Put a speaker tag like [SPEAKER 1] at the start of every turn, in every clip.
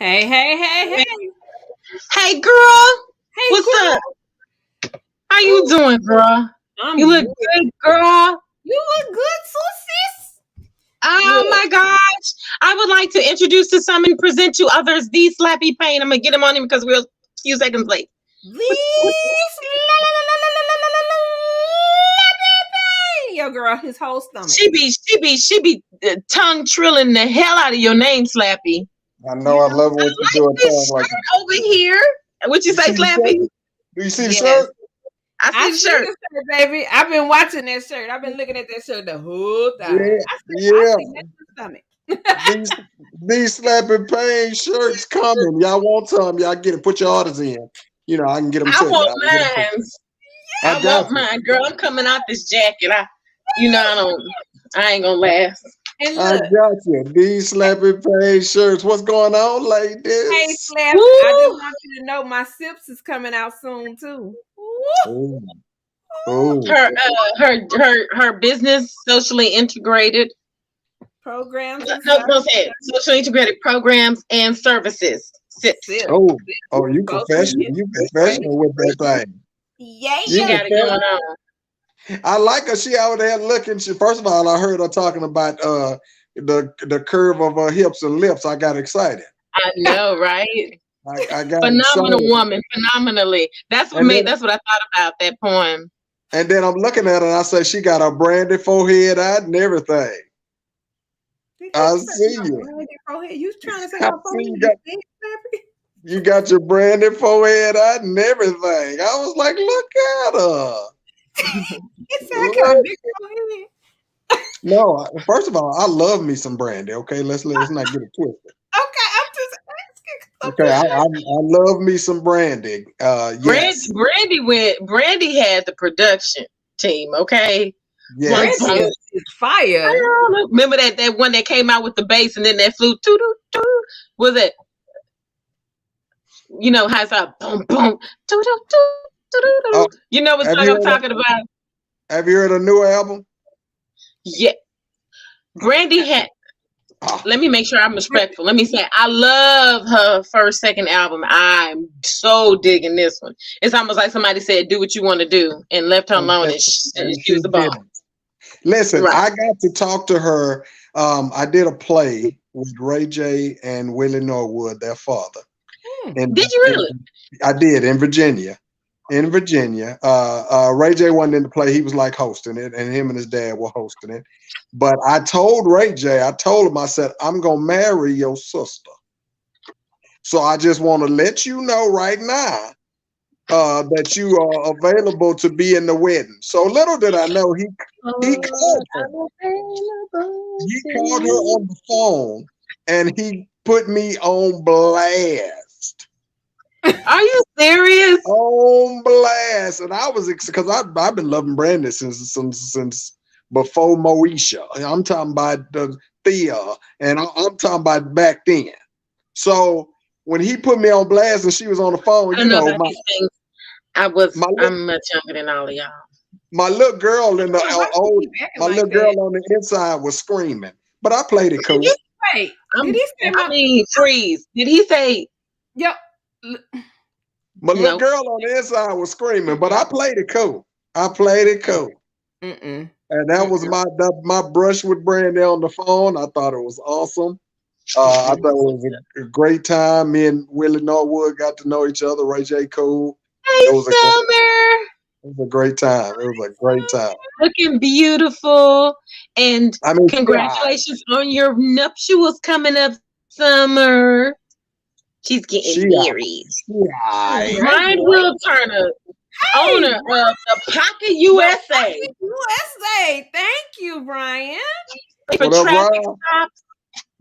[SPEAKER 1] Hey, hey, hey, hey.
[SPEAKER 2] Hey, girl.
[SPEAKER 1] Hey,
[SPEAKER 2] What's
[SPEAKER 1] girl.
[SPEAKER 2] up? How you doing, girl?
[SPEAKER 1] I'm
[SPEAKER 2] You look
[SPEAKER 1] good.
[SPEAKER 2] good, girl.
[SPEAKER 1] You look good, sis.
[SPEAKER 2] Oh
[SPEAKER 1] Look.
[SPEAKER 2] my gosh. I would like to introduce to some and present to others the Slappy Payne. I'm gonna get him on him because we're a few seconds late.
[SPEAKER 1] This Yo, girl, his whole stomach.
[SPEAKER 2] She be tongue trilling the hell out of your name, Slappy.
[SPEAKER 3] I know I love what you do at
[SPEAKER 2] This
[SPEAKER 3] times like
[SPEAKER 2] shirt over here. What you say,
[SPEAKER 3] see the shirt?
[SPEAKER 2] Slappy?
[SPEAKER 3] Do you see the
[SPEAKER 1] Yes.
[SPEAKER 3] shirt?
[SPEAKER 2] I
[SPEAKER 1] I
[SPEAKER 2] see the
[SPEAKER 1] see
[SPEAKER 2] shirt.
[SPEAKER 1] the shirt, baby. I've been watching that shirt. I've been looking at that shirt the whole time. I
[SPEAKER 3] Yeah.
[SPEAKER 1] see that stomach.
[SPEAKER 3] These Slappy Payne shirts coming. Y'all want some? Y'all get it. Put your orders in. You know, I can get them
[SPEAKER 2] I
[SPEAKER 3] to you.
[SPEAKER 2] want mine.
[SPEAKER 3] I
[SPEAKER 2] I
[SPEAKER 3] got
[SPEAKER 2] want
[SPEAKER 3] you.
[SPEAKER 2] mine, girl. I'm coming out this jacket. I ain't gonna last.
[SPEAKER 1] And
[SPEAKER 3] I
[SPEAKER 1] look,
[SPEAKER 3] got you. These Slappy Payne shirts. What's going on,
[SPEAKER 1] hey,
[SPEAKER 3] ladies?
[SPEAKER 1] Slap,
[SPEAKER 2] Woo!
[SPEAKER 1] I just want you to know my sips is coming out soon too. Woo!
[SPEAKER 3] Oh,
[SPEAKER 2] Her business socially integrated.
[SPEAKER 1] Programs and
[SPEAKER 2] No,
[SPEAKER 1] stuff.
[SPEAKER 2] don't say it. Socially integrated programs and services. Sips.
[SPEAKER 1] Sips.
[SPEAKER 3] oh, you
[SPEAKER 1] Socially
[SPEAKER 3] professional. You professional with that thing.
[SPEAKER 1] Yeah,
[SPEAKER 2] She
[SPEAKER 3] You
[SPEAKER 1] yeah.
[SPEAKER 2] got it going
[SPEAKER 3] professional.
[SPEAKER 2] on.
[SPEAKER 3] I like her. She out there looking. First of all, I heard her talking about the curve of her hips and lips. I got excited.
[SPEAKER 2] I know, right?
[SPEAKER 3] I got
[SPEAKER 2] Phenomenal
[SPEAKER 3] excited.
[SPEAKER 2] woman, phenomenally. That's
[SPEAKER 3] And then
[SPEAKER 2] what I thought about that poem.
[SPEAKER 3] I'm looking at her and I say she got a brandy forehead out and everything. I see you.
[SPEAKER 1] You trying to say
[SPEAKER 3] I
[SPEAKER 1] my
[SPEAKER 3] see
[SPEAKER 1] forehead
[SPEAKER 3] you
[SPEAKER 1] is
[SPEAKER 3] got
[SPEAKER 1] big, baby?
[SPEAKER 3] you got your brandy forehead out and everything. I was like, look at her.
[SPEAKER 1] It said I got a
[SPEAKER 3] Look.
[SPEAKER 1] big forehead.
[SPEAKER 3] No, first of all, I love me some brandy. Okay, let's not get it twisted.
[SPEAKER 1] Okay, I'm just asking.
[SPEAKER 3] Okay, I love me some brandy. Yes,
[SPEAKER 2] Brandy had the production team, okay?
[SPEAKER 1] Brandy
[SPEAKER 3] yes.
[SPEAKER 1] is fire.
[SPEAKER 2] Remember that one that came out with the bass and then that flute? Was it? You know how it's like boom boom.
[SPEAKER 3] Oh,
[SPEAKER 2] You know what
[SPEAKER 3] have
[SPEAKER 2] song
[SPEAKER 3] you
[SPEAKER 2] I'm
[SPEAKER 3] heard?
[SPEAKER 2] talking about?
[SPEAKER 3] Have you heard a new album?
[SPEAKER 2] Yeah. Brandy had.
[SPEAKER 3] Oh,
[SPEAKER 2] Let me make sure I'm respectful. Let me say I love her second album. I'm so digging this one. It's almost like somebody said, "Do what you want to do," and left her alone, and she was the boss.
[SPEAKER 3] didn't. Listen,
[SPEAKER 2] Right.
[SPEAKER 3] I got to talk to her. I did a play with Ray J and Willie Norwood, their father. And
[SPEAKER 2] Did you really?
[SPEAKER 3] I did in Virginia. In Virginia, Ray J wasn't in the play. He was like hosting it, and him and his dad were hosting it. But I told Ray J, I told him, I said, I'm gonna marry your sister. So I just want to let you know right now that you are available to be in the wedding. So little did I know he called her. He called her on the phone and he put me on blast.
[SPEAKER 2] Are you serious?
[SPEAKER 3] On blast. And I was because I've been loving Brandon since before Moesha. I'm talking about Thea, and I'm talking about back then. So when he put me on blast and she was on the phone,
[SPEAKER 2] I don't know about these things. I'm much younger than all of y'all.
[SPEAKER 3] My little girl in the
[SPEAKER 1] My
[SPEAKER 3] little girl on the inside was screaming, but I played it cool.
[SPEAKER 1] Wait, did he say
[SPEAKER 2] freeze? Did he say?
[SPEAKER 1] Yep.
[SPEAKER 3] My little girl on the inside was screaming, but I played it cool. I played it cool.
[SPEAKER 1] Mm-mm.
[SPEAKER 3] And that was my brush with Brandy on the phone. I thought it was awesome. I thought it was a great time. Me and Willie Norwood got to know each other. Ray J cool.
[SPEAKER 2] Hey,
[SPEAKER 3] It was
[SPEAKER 2] Summer.
[SPEAKER 3] a great time. It was a great time.
[SPEAKER 2] Looking beautiful. And
[SPEAKER 3] I mean,
[SPEAKER 2] congratulations on your nuptials coming up, Summer. She's getting married. Brian Will Turner, owner of the Pocket USA.
[SPEAKER 1] USA. Thank you, Brian.
[SPEAKER 2] For
[SPEAKER 3] What up,
[SPEAKER 2] traffic
[SPEAKER 3] Brian?
[SPEAKER 2] stops,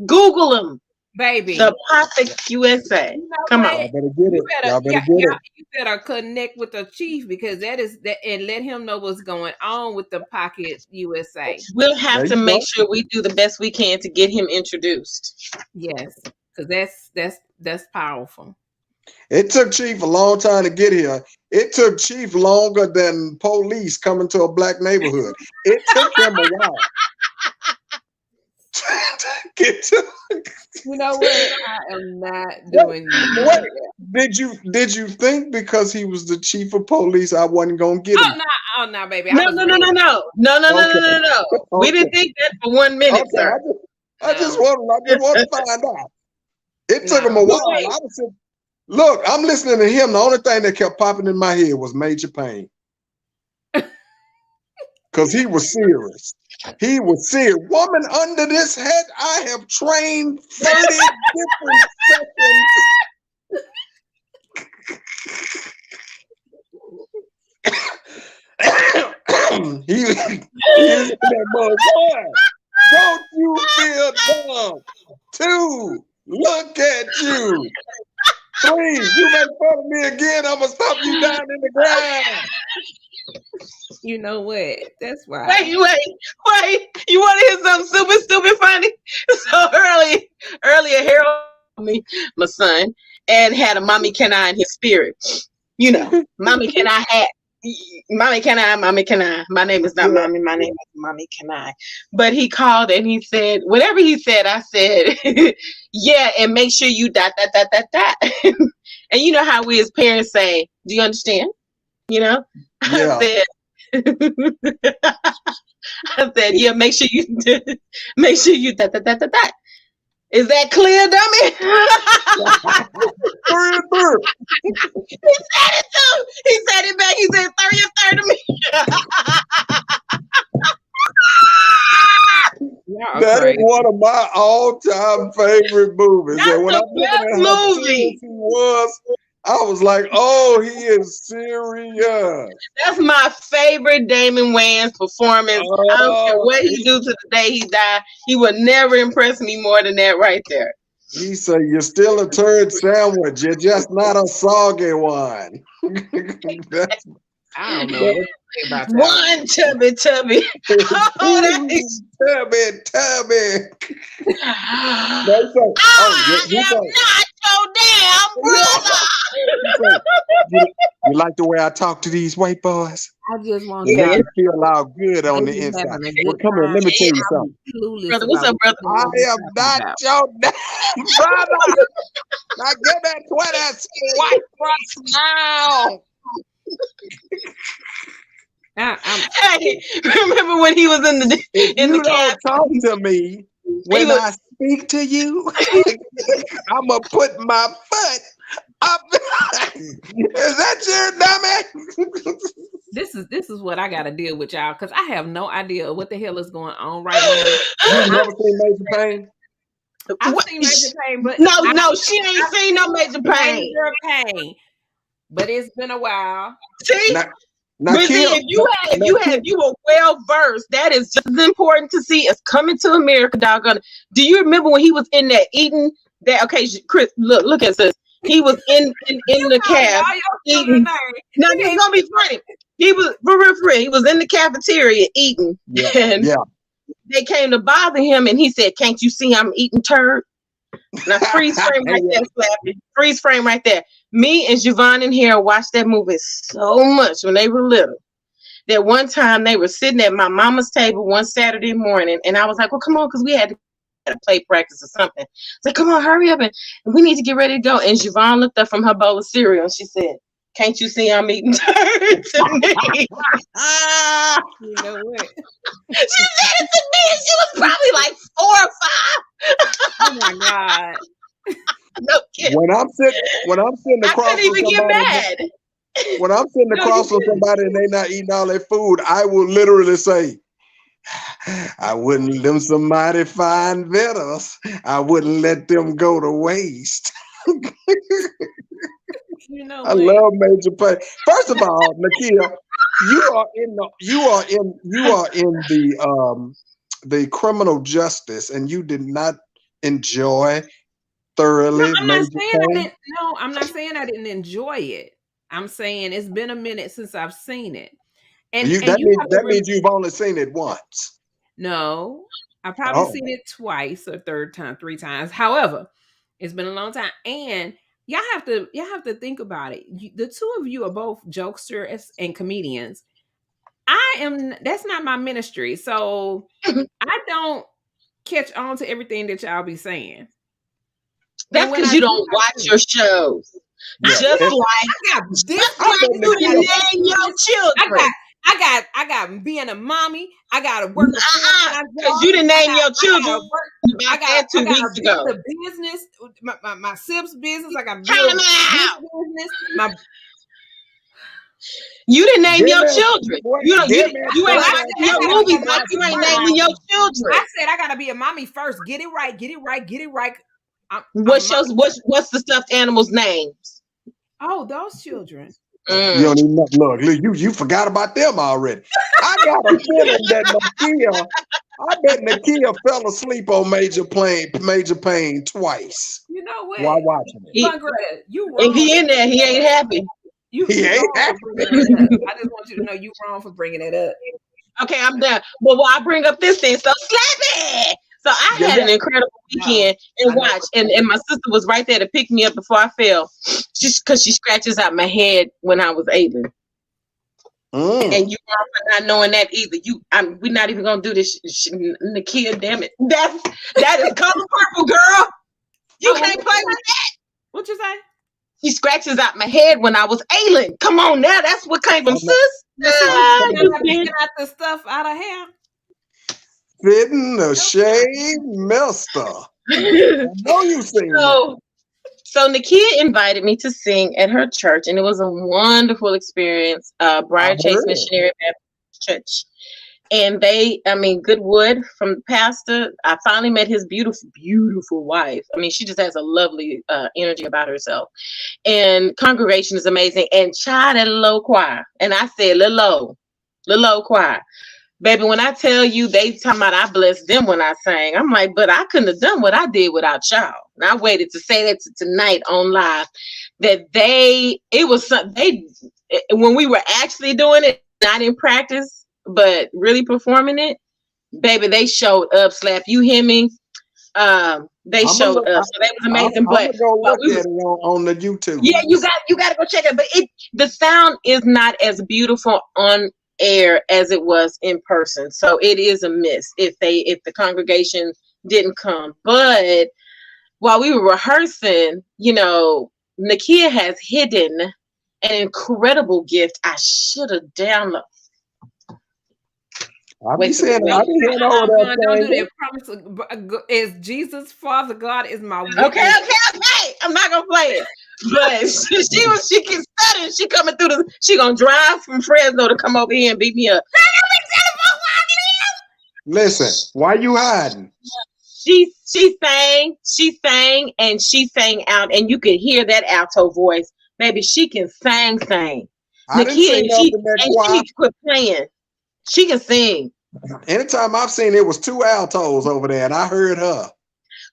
[SPEAKER 2] Google them.
[SPEAKER 1] Baby.
[SPEAKER 2] The Pocket USA.
[SPEAKER 1] You know
[SPEAKER 2] Come
[SPEAKER 1] what?
[SPEAKER 2] on.
[SPEAKER 3] Y'all better get it. Y'all better get it.
[SPEAKER 1] You better connect with the chief because that and let him know what's going on with the Pocket USA.
[SPEAKER 2] We'll have to make sure we do the best we can to get him introduced.
[SPEAKER 1] Yes, because that's powerful.
[SPEAKER 3] It took Chief a long time to get here. It took Chief longer than police coming to a black neighborhood. It took him a while. Get to
[SPEAKER 1] You know what? I am not doing
[SPEAKER 3] what? Did you think because he was the chief of police I wasn't gonna get him?
[SPEAKER 1] Oh no, baby.
[SPEAKER 2] No. We
[SPEAKER 3] Okay.
[SPEAKER 2] didn't think that for 1 minute,
[SPEAKER 3] Okay,
[SPEAKER 2] sir.
[SPEAKER 3] I just want to find out. It took him a
[SPEAKER 1] No.
[SPEAKER 3] while. I was saying, look, I'm listening to him. The only thing that kept popping in my head was Major Payne. Because he was serious. He was serious. Woman under this head, I have trained 30 different seconds. he was that boy. Don't you feel dumb? 2, look at you. 3, you make fun of me again, I'm gonna stop you down in the ground.
[SPEAKER 1] You know what? That's why.
[SPEAKER 2] Wait. You want to hear something stupid funny? So earlier, Harold told me, my son, and had a mommy can I in his spirit. You know, mommy can I hat. Mommy can I. My name is not mommy. My name is mommy can I. But he called and he said, whatever he said, I said, yeah, and make sure you ... And you know how we as parents say, do you understand? You know?
[SPEAKER 3] Yeah.
[SPEAKER 2] I said, yeah, make sure you ... Is that clear, dummy? He said it too. He said it back. He said, third to me.
[SPEAKER 3] That is one of my all-time favorite movies.
[SPEAKER 2] That's
[SPEAKER 3] and when I'm looking at how serious he was, I was like, oh, he is serious.
[SPEAKER 2] That's my favorite Damon Wayans performance. I don't care what he do to the day he died. He would never impress me more than that right there.
[SPEAKER 3] He said, you're still a turd sandwich. You're just not a soggy one.
[SPEAKER 1] I don't know about that.
[SPEAKER 2] One tubby. Oh, that is
[SPEAKER 3] tubby.
[SPEAKER 2] I am not your damn brother.
[SPEAKER 3] You like the way I talk to these white boys?
[SPEAKER 1] I just want
[SPEAKER 3] to make you feel all good on the inside. Well, come here, let me tell you something.
[SPEAKER 2] Brother, what's up, brother?
[SPEAKER 3] I am not your damn brother. Now give me 20 white crust now.
[SPEAKER 2] Hey, remember when he was in the
[SPEAKER 3] you don't talk to me when I speak to you? I'm gonna put my foot up. Is that your dummy?
[SPEAKER 1] This is what I gotta deal with, y'all, because I have no idea what the hell is going on right now.
[SPEAKER 3] You never seen Major Payne?
[SPEAKER 1] I've seen Major Payne, but
[SPEAKER 2] no, she ain't seen no Major Payne.
[SPEAKER 1] But it's been a while.
[SPEAKER 2] See? Now, but see, if you were well versed, that is just as important to see as Coming to America, doggone it. Do you remember when he was in there eating that? Okay, Chris, look at this. He was in the cab eating. Now it's gonna be funny. He was for real. He was in the cafeteria eating. And they came to bother him, and he said, "Can't you see I'm eating turd?" Now freeze frame right there, Slappy. Freeze frame right there. Me and Javon and Harold watched that movie so much when they were little that one time they were sitting at my mama's table one Saturday morning, and I was like, "Well, come on," because we had to play practice or something. It's like, "Come on, hurry up, and we need to get ready to go." And Javon looked up from her bowl of cereal and she said, "Can't you see I'm eating turd to me?"
[SPEAKER 1] You know what?
[SPEAKER 2] She said it to me, and she was probably like 4 or 5.
[SPEAKER 1] Oh my God.
[SPEAKER 2] No kidding.
[SPEAKER 3] When I'm sitting across
[SPEAKER 2] I couldn't even get mad.
[SPEAKER 3] When I'm sitting across from somebody and they not eating all their food, I will literally say, I wouldn't them some mighty fine victuals. I wouldn't let them go to waste.
[SPEAKER 1] You know
[SPEAKER 3] I love Major Payne. First of all, Nakia, you are in the criminal justice, and you did not enjoy thoroughly.
[SPEAKER 1] I'm not saying I didn't enjoy it. I'm saying it's been a minute since I've seen it. And
[SPEAKER 3] that means you've only seen it once.
[SPEAKER 1] No, I've probably seen it twice or 3 times. However, it's been a long time, and y'all have to think about it. The two of you are both jokesters and comedians. That's not my ministry, so I don't catch on to everything that y'all be saying.
[SPEAKER 2] That's because you don't watch your shows. Yeah. Just like you didn't name your children.
[SPEAKER 1] I got being a mommy. I got to work
[SPEAKER 2] because you didn't name your children.
[SPEAKER 1] I got 2 weeks ago. The business, my Sips business. I got to build business.
[SPEAKER 2] You didn't name your children. You ain't watching your movies like you ain't naming your children.
[SPEAKER 1] I said I gotta be a mommy first. Get it right.
[SPEAKER 2] What's the stuffed animals' names?
[SPEAKER 1] Oh, those children.
[SPEAKER 3] You don't even look. You forgot about them already. I got a feeling that Nakia fell asleep on Major Payne twice.
[SPEAKER 1] You know what?
[SPEAKER 3] While watching
[SPEAKER 1] it. You wrong.
[SPEAKER 2] If he in there, he ain't happy.
[SPEAKER 1] He ain't happy. I just want you to know you wrong for bringing it up.
[SPEAKER 2] Okay, I'm done. But while I bring up this thing, so Slappy. So I had an incredible weekend and watch, and my sister was right there to pick me up before I fell, just because she scratches out my head when I was ailing. And you are not knowing that either. We're not even gonna do this, Nakia. Damn it, that is color purple, girl. You can't play with that.
[SPEAKER 1] What you say?
[SPEAKER 2] She scratches out my head when I was ailing. Come on now, that's what came from sis.
[SPEAKER 1] Picking out the stuff out of hair.
[SPEAKER 3] Fitting the shade mister. I know you sing.
[SPEAKER 2] So Nakia invited me to sing at her church, and it was a wonderful experience. Brian Chase Missionary Baptist Church. And Goodwood from the pastor. I finally met his beautiful, beautiful wife. I mean, she just has a lovely energy about herself. And congregation is amazing. And child at a low choir. And I said, little low choir. Baby, when I tell you they talking about I blessed them when I sang, I'm like, but I couldn't have done what I did without y'all. And I waited to say that tonight on live, that when we were actually doing it, not in practice, but really performing it, baby, they showed up. Slap, you hear me? They showed up, so that was amazing.
[SPEAKER 3] I'm go look at it on the YouTube.
[SPEAKER 2] Yeah, you got to go check it. But the sound is not as beautiful on air as it was in person, so it is a miss if the congregation didn't come. But while we were rehearsing, Nakia has hidden an incredible gift. I should have downloaded.
[SPEAKER 3] Don't do that.
[SPEAKER 1] Promise is Jesus, Father God is my witness.
[SPEAKER 2] Okay. I'm not gonna play it. But she can study. She coming through she gonna drive from Fresno to come over here and beat me up.
[SPEAKER 3] Listen, why you hiding?
[SPEAKER 2] She sang and she sang out, and you could hear that alto voice. Baby, she can sing. Nakia, she needs to quit playing. She can sing.
[SPEAKER 3] Anytime I've seen it was 2 altos over there, and I heard her.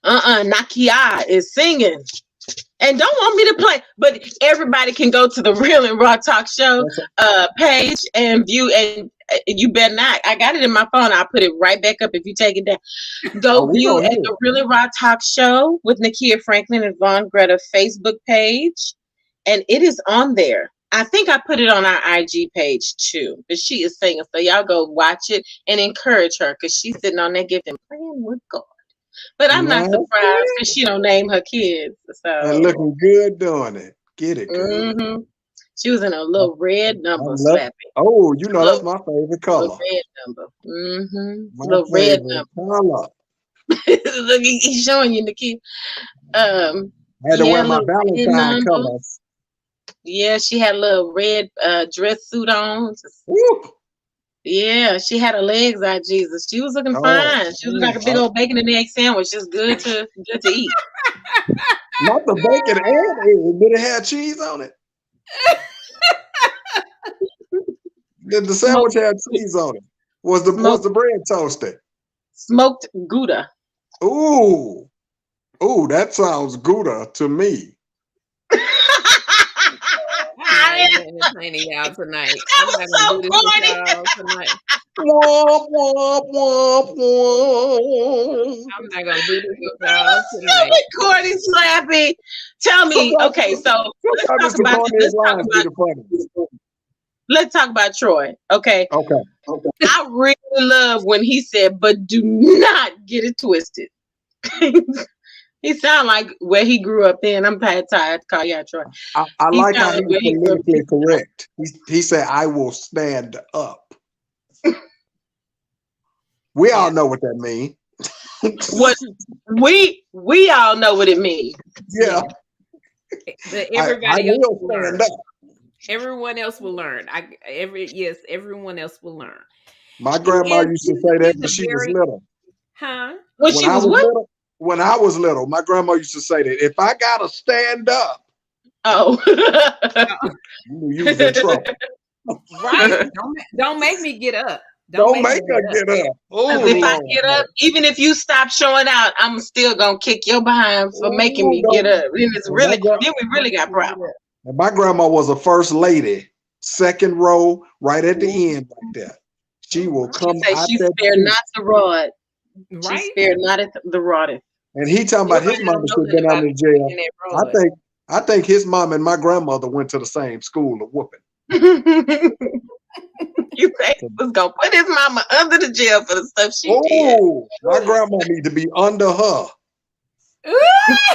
[SPEAKER 2] Nakia is singing. And don't want me to play, but everybody can go to the Real and Raw Talk Show page and view, and you better not. I got it in my phone. I'll put it right back up if you take it down. Go view at the Real and Raw Talk Show with Nakia Franklin and Von Greta Facebook page, and it is on there. I think I put it on our IG page too, but she is singing. So y'all go watch it and encourage her, because she's sitting on that gift and playing with God. But I'm not surprised because she don't name her kids. So
[SPEAKER 3] and looking good doing it. Get it, girl.
[SPEAKER 2] Mm-hmm. She was in a little red number, Slappy.
[SPEAKER 3] Oh, that's my favorite color.
[SPEAKER 2] Little red number. Mm-hmm. Little red number.
[SPEAKER 3] Color.
[SPEAKER 2] Look, he's showing you the kid.
[SPEAKER 3] I had to wear my Valentine colors.
[SPEAKER 2] Yeah, she had a little red dress suit on. Yeah, she had her legs out, Jesus. She was looking fine. She was like a big old bacon and egg sandwich, just good to eat.
[SPEAKER 3] Not the bacon and egg, did it have cheese on it? Did the sandwich have cheese on it? Was the bread toasted?
[SPEAKER 2] Smoked Gouda.
[SPEAKER 3] Ooh, that sounds Gouda to me.
[SPEAKER 1] Entertaining y'all tonight. I'm not gonna do this with y'all tonight. I'm not gonna do this with y'all tonight.
[SPEAKER 2] Corny Slappy. Tell me, okay, so let's talk about let's talk about Troy. Okay.
[SPEAKER 3] Okay.
[SPEAKER 2] I really love when he said, "But do not get it twisted." He sound like where he grew up in. I'm tired to call you out, Troy.
[SPEAKER 3] I
[SPEAKER 2] He
[SPEAKER 3] like how
[SPEAKER 2] sound like
[SPEAKER 3] he's
[SPEAKER 2] where he grew up.
[SPEAKER 3] politically correct. He said, "I will stand up." We all know what that means.
[SPEAKER 2] What we all know what it means.
[SPEAKER 3] Yeah.
[SPEAKER 1] But
[SPEAKER 3] I
[SPEAKER 1] everybody else
[SPEAKER 3] will
[SPEAKER 1] will learn.
[SPEAKER 3] stand up.
[SPEAKER 1] Everyone else will learn. Everyone else will learn.
[SPEAKER 3] My grandma used to say that when she was little.
[SPEAKER 1] Huh?
[SPEAKER 2] When she was what?
[SPEAKER 3] Little, when I was little, my grandma used to say that if I gotta stand up,
[SPEAKER 2] oh,
[SPEAKER 3] you was in trouble.
[SPEAKER 1] Right? Don't make me get up.
[SPEAKER 3] Don't make her get up. Oh,
[SPEAKER 2] if I get up, even if you stop showing out, I'm still gonna kick your behind for making me get up. Then it's really, then we really got problems.
[SPEAKER 3] And my grandma was a first lady, second row, right at the end, right there. She will come out
[SPEAKER 2] she
[SPEAKER 3] that
[SPEAKER 2] spared not the rod.
[SPEAKER 1] Right?
[SPEAKER 2] She spared not the rod.
[SPEAKER 3] And he talking about his mama should have been out of jail. I think his mom and my grandmother went to the same school of whooping.
[SPEAKER 2] You think he was gonna put his mama under the jail for the stuff she did?
[SPEAKER 3] My grandma need to be under her. For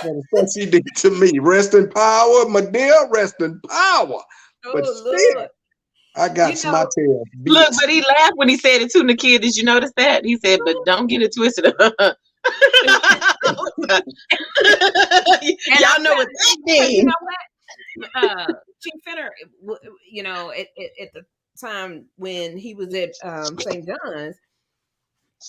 [SPEAKER 3] the stuff she did to me. Rest in power, my dear. Rest in power. But still, I got my tail beat.
[SPEAKER 2] Look, but he laughed when he said it too, Nakia. Did you notice that? He said, "But don't get it twisted." Y'all know what that means.
[SPEAKER 1] You know what? Chief Fenner, you know, at the time when he was at St. John's,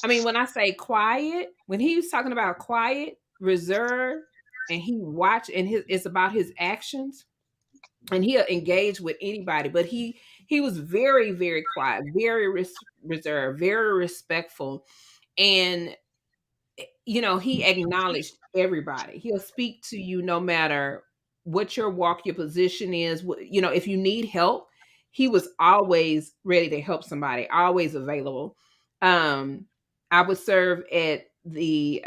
[SPEAKER 1] I mean, when I say quiet, when he was talking about quiet, reserve, and he watched, and it's about his actions, and he'll engage with anybody, but he was very, very quiet, very reserved, very respectful, and you know, he acknowledged everybody. He'll speak to you no matter what your walk, your position is. You know, if you need help, he was always ready to help somebody, always available. I would serve at the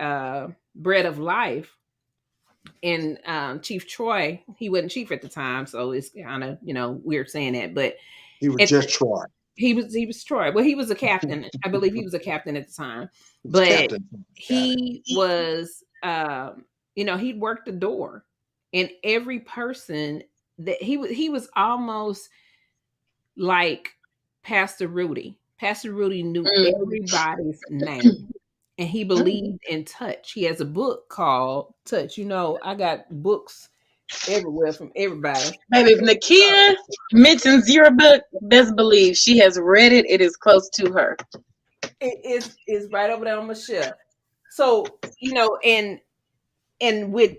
[SPEAKER 1] Bread of Life, and Chief Troy, he wasn't chief at the time, so it's kind of, you know, weird saying that, but
[SPEAKER 3] he was just Troy.
[SPEAKER 1] He was Troy. Well, he was a captain. I believe he was a captain at the time. But he was, you know, he'd worked the door, and every person that he was almost like Pastor Rudy. Pastor Rudy knew everybody's name, and he believed in touch. He has a book called Touch. You know, I got books everywhere from everybody.
[SPEAKER 2] Baby, if Nakia mentions your book, best believe she has read it. It is close to her.
[SPEAKER 1] It is right over there on my shelf. So, you know, and with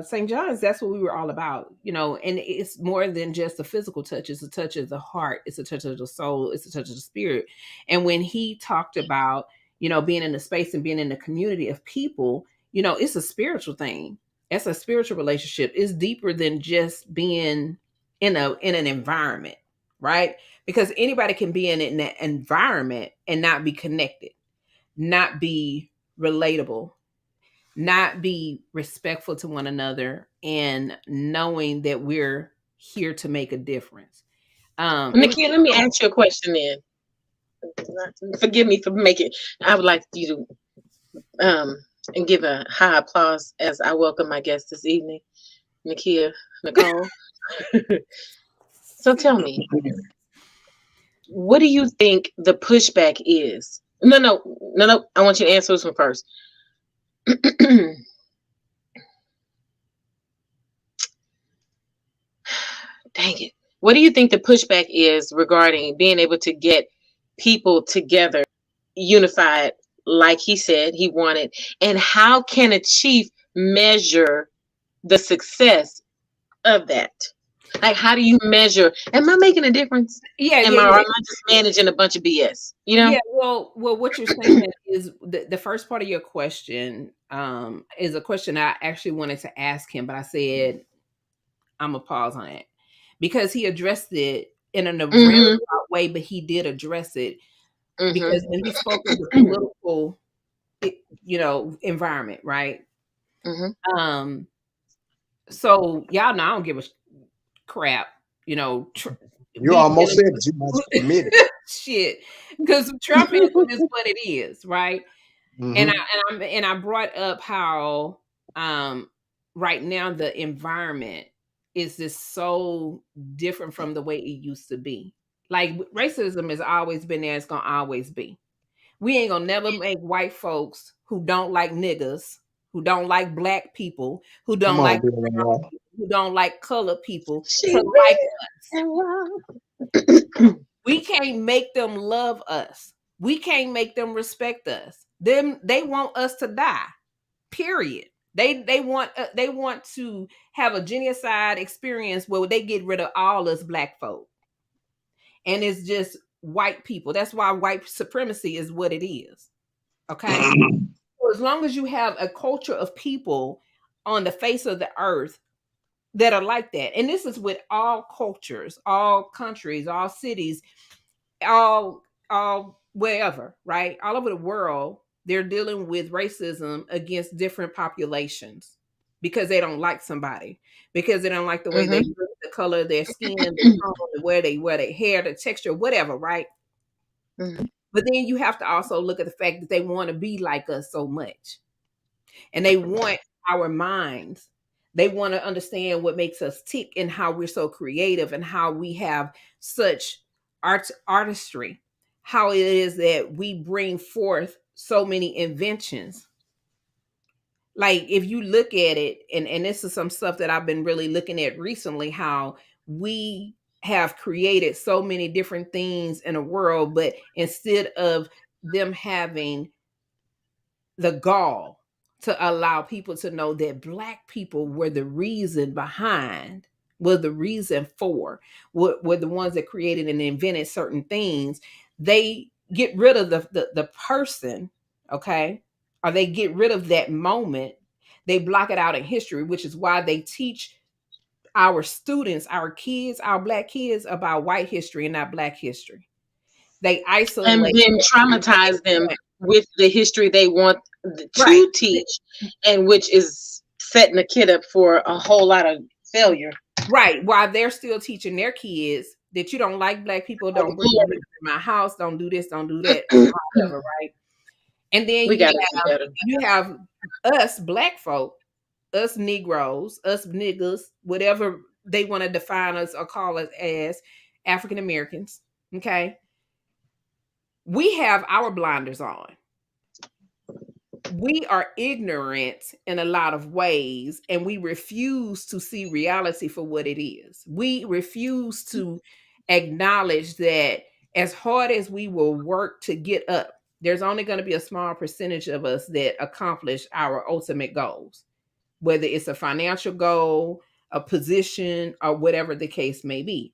[SPEAKER 1] St. John's, that's what we were all about, you know, and it's more than just a physical touch. It's a touch of the heart. It's a touch of the soul. It's a touch of the spirit. And when he talked about, you know, being in the space and being in the community of people, you know, it's a spiritual thing. It's a spiritual relationship. It's deeper than just being in an environment, right? Because anybody can be in an environment and not be connected, not be relatable, not be respectful to one another, and knowing that we're here to make a difference.
[SPEAKER 2] Nakia, let me ask you a question then. Forgive me for making, I would like you to and give a high applause as I welcome my guest this evening, Nakia Nicole. So tell me, what do you think the pushback is? No. I want you to answer this one first. Dang it. What do you think the pushback is regarding being able to get people together, unified, like he said he wanted? And how can a chief measure the success of that? Like, how do you measure? Am I making a difference? Am I just managing a bunch of BS? You know?
[SPEAKER 1] Yeah. Well, what you're saying is the first part of your question is a question I actually wanted to ask him, but I said I'm gonna pause on it because he addressed it in a roundabout way, but he did address it because when he spoke of the political, you know, environment, right? So y'all know I don't give a crap, you know,
[SPEAKER 3] You almost said it. You must admit it.
[SPEAKER 1] Shit, because Trumpism is what it is, right?
[SPEAKER 3] Mm-hmm.
[SPEAKER 1] And I brought up how right now the environment is just so different from the way it used to be. Like racism has always been there, it's gonna always be. We ain't gonna never make white folks who don't like niggas, who don't like black people, who
[SPEAKER 3] Come
[SPEAKER 1] don't
[SPEAKER 3] on,
[SPEAKER 1] like
[SPEAKER 3] Bill and
[SPEAKER 1] brown
[SPEAKER 3] Rob.
[SPEAKER 1] people, who don't like colored people
[SPEAKER 2] She
[SPEAKER 1] to like us.
[SPEAKER 2] red.
[SPEAKER 1] We can't make them love us. We can't make them respect us. They want us to die. Period. They want to have a genocide experience where they get rid of all us black folk. And it's just white people. That's why white supremacy is what it is. Okay? So as long as you have a culture of people on the face of the earth that are like that. And this is with all cultures, all countries, all cities, all wherever, right? All over the world, they're dealing with racism against different populations because they don't like somebody, because they don't like the way they look, the color of their skin, the tone, where they wear their hair, the texture, whatever, right? But then you have to also look at the fact that they want to be like us so much. And they want our minds. They want to understand what makes us tick and how we're so creative and how we have such artistry, how it is that we bring forth so many inventions. Like if you look at it, and this is some stuff that I've been really looking at recently, how we have created so many different things in the world, but instead of them having the gall to allow people to know that black people were the reason behind, were the reason for, were the ones that created and invented certain things. They get rid of the person, okay, or they get rid of that moment. They block it out in history, which is why they teach our students, our kids, our black kids about white history and not black history. They
[SPEAKER 2] And
[SPEAKER 1] isolate
[SPEAKER 2] then traumatize them with the history they want
[SPEAKER 1] right.
[SPEAKER 2] to teach, and which is setting the kid up for a whole lot of failure.
[SPEAKER 1] Right. While they're still teaching their kids that you don't like black people, don't bring them into my house, don't do this, don't do that, whatever, right? And then
[SPEAKER 2] We got to do better.
[SPEAKER 1] you have us black folk, us Negroes, us niggas, whatever they want to define us or call us as African Americans. Okay. We have our blinders on. We are ignorant in a lot of ways, and we refuse to see reality for what it is. We refuse to acknowledge that as hard as we will work to get up, there's only going to be a small percentage of us that accomplish our ultimate goals, whether it's a financial goal, a position, or whatever the case may be.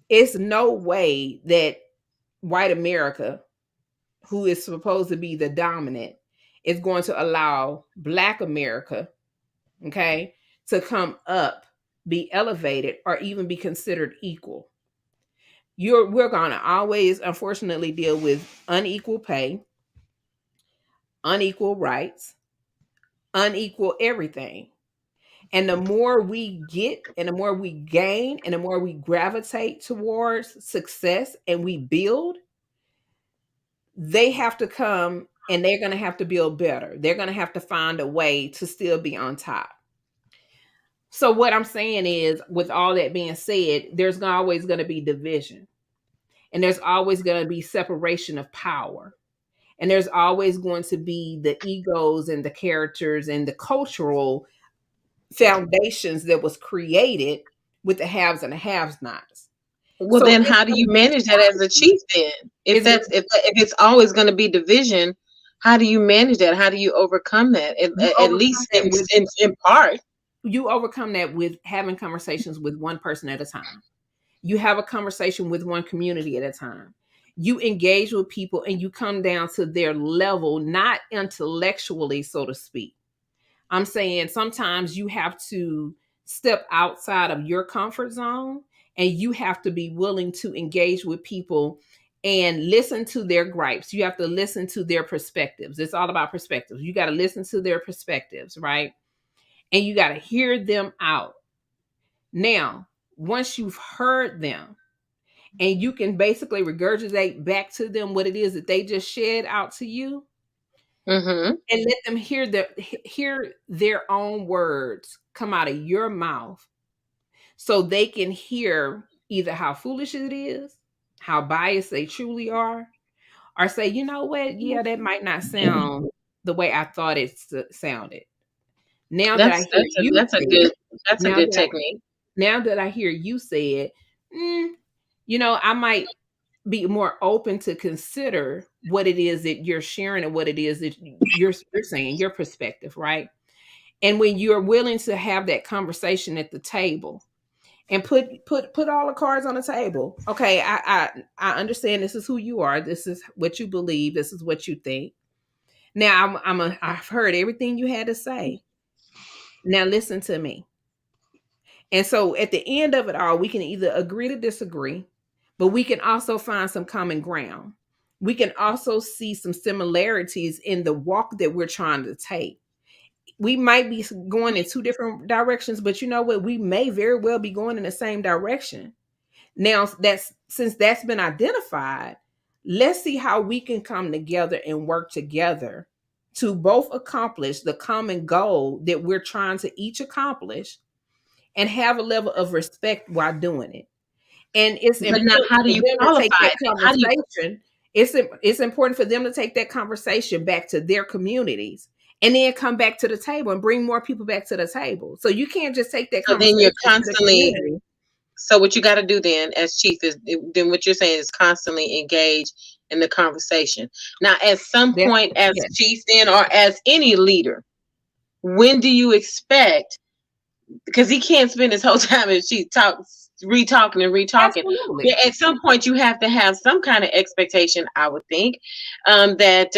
[SPEAKER 1] It's no way that white America, who is supposed to be the dominant, is going to allow black America, okay, to come up, be elevated, or even be considered equal. We're gonna always unfortunately deal with unequal pay, unequal rights, unequal everything. And the more we get and the more we gain and the more we gravitate towards success and we build, they have to come and they're going to have to build better. They're going to have to find a way to still be on top. So what I'm saying is, with all that being said, there's always going to be division, and there's always going to be separation of power, and there's always going to be the egos and the characters and the cultural foundations that was created with the haves and the have-nots.
[SPEAKER 2] Well,
[SPEAKER 1] So
[SPEAKER 2] then how do you manage that as a chief then? If it's always going to be division, how do you manage that? How do you overcome that? At least in part.
[SPEAKER 1] You overcome that with having conversations with one person at a time. You have a conversation with one community at a time. You engage with people and you come down to their level, not intellectually, so to speak. I'm saying sometimes you have to step outside of your comfort zone, and you have to be willing to engage with people and listen to their gripes. You have to listen to their perspectives. It's all about perspectives. You got to listen to their perspectives, right? And you got to hear them out. Now, once you've heard them, and you can basically regurgitate back to them what it is that they just shared out to you, and let them hear their own words come out of your mouth, so they can hear either how foolish it is, how biased they truly are, or say, you know what, yeah, that might not sound the way I thought it sounded. Now that I hear you
[SPEAKER 2] that's
[SPEAKER 1] say
[SPEAKER 2] a good
[SPEAKER 1] it,
[SPEAKER 2] that's a good technique.
[SPEAKER 1] now that I hear you say it, you know, I might be more open to consider what it is that you're sharing and what it is that you're saying, your perspective, right? And when you're willing to have that conversation at the table and put all the cards on the table. Okay, I understand this is who you are. This is what you believe. This is what you think. Now I've heard everything you had to say. Now listen to me. And so at the end of it all, we can either agree to disagree, but we can also find some common ground. We can also see some similarities in the walk that we're trying to take. We might be going in two different directions, but you know what? We may very well be going in the same direction. Now, since that's been identified, let's see how we can come together and work together to both accomplish the common goal that we're trying to each accomplish, and have a level of respect while doing it. And it's
[SPEAKER 2] But now,
[SPEAKER 1] important
[SPEAKER 2] how do
[SPEAKER 1] for
[SPEAKER 2] you
[SPEAKER 1] them to take
[SPEAKER 2] qualify
[SPEAKER 1] that
[SPEAKER 2] it?
[SPEAKER 1] conversation. It's important for them to take that conversation back to their communities, and then come back to the table and bring more people back to the table. So you can't just take that
[SPEAKER 2] So then
[SPEAKER 1] conversation
[SPEAKER 2] you're
[SPEAKER 1] to the
[SPEAKER 2] constantly.
[SPEAKER 1] community.
[SPEAKER 2] So what you got to do then, as chief, is then what you're saying is constantly engage in the conversation. Now, at some point, as chief, then, or as any leader, when do you expect? Because he can't spend his whole time as chief re-talking and re-talking.
[SPEAKER 1] Absolutely.
[SPEAKER 2] At some point, you have to have some kind of expectation, I would think, that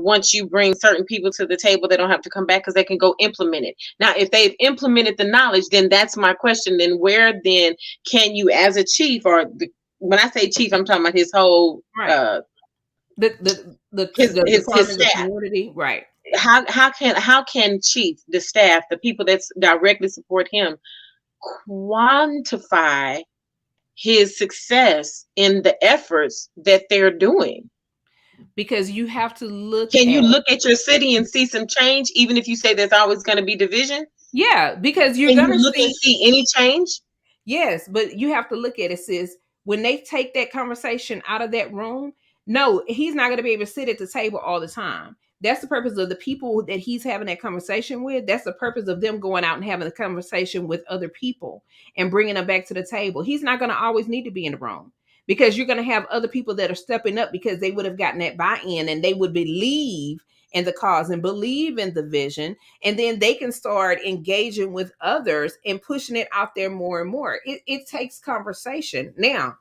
[SPEAKER 2] once you bring certain people to the table, they don't have to come back because they can go implement it. Now, if they've implemented the knowledge, then that's my question. Then where then can you, as a chief, or when I say chief, I'm talking about his whole
[SPEAKER 1] right. The
[SPEAKER 2] his staff,
[SPEAKER 1] community, right?
[SPEAKER 2] How can chief, the staff, the people that directly support him, quantify his success in the efforts that they're doing?
[SPEAKER 1] Because you have to look.
[SPEAKER 2] Can you look at your city and see some change, even if you say there's always going to be division?
[SPEAKER 1] Yeah, because you're
[SPEAKER 2] going
[SPEAKER 1] to
[SPEAKER 2] look and see any change.
[SPEAKER 1] Yes, but you have to look at it, sis. When they take that conversation out of that room, no, he's not going to be able to sit at the table all the time. That's the purpose of the people that he's having that conversation with. That's the purpose of them going out and having a conversation with other people and bringing them back to the table. He's not going to always need to be in the room, because you're going to have other people that are stepping up because they would have gotten that buy-in and they would believe in the cause and believe in the vision, and then they can start engaging with others and pushing it out there more and more. It takes conversation. Now,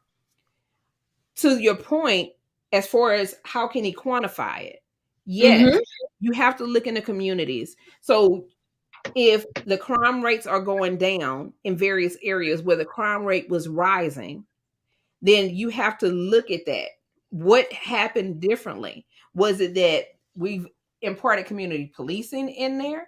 [SPEAKER 1] to your point, as far as how can he quantify it, yes, you have to look in the communities. So if the crime rates are going down in various areas where the crime rate was rising, then you have to look at that. What happened differently? Was it that we've imparted community policing in there?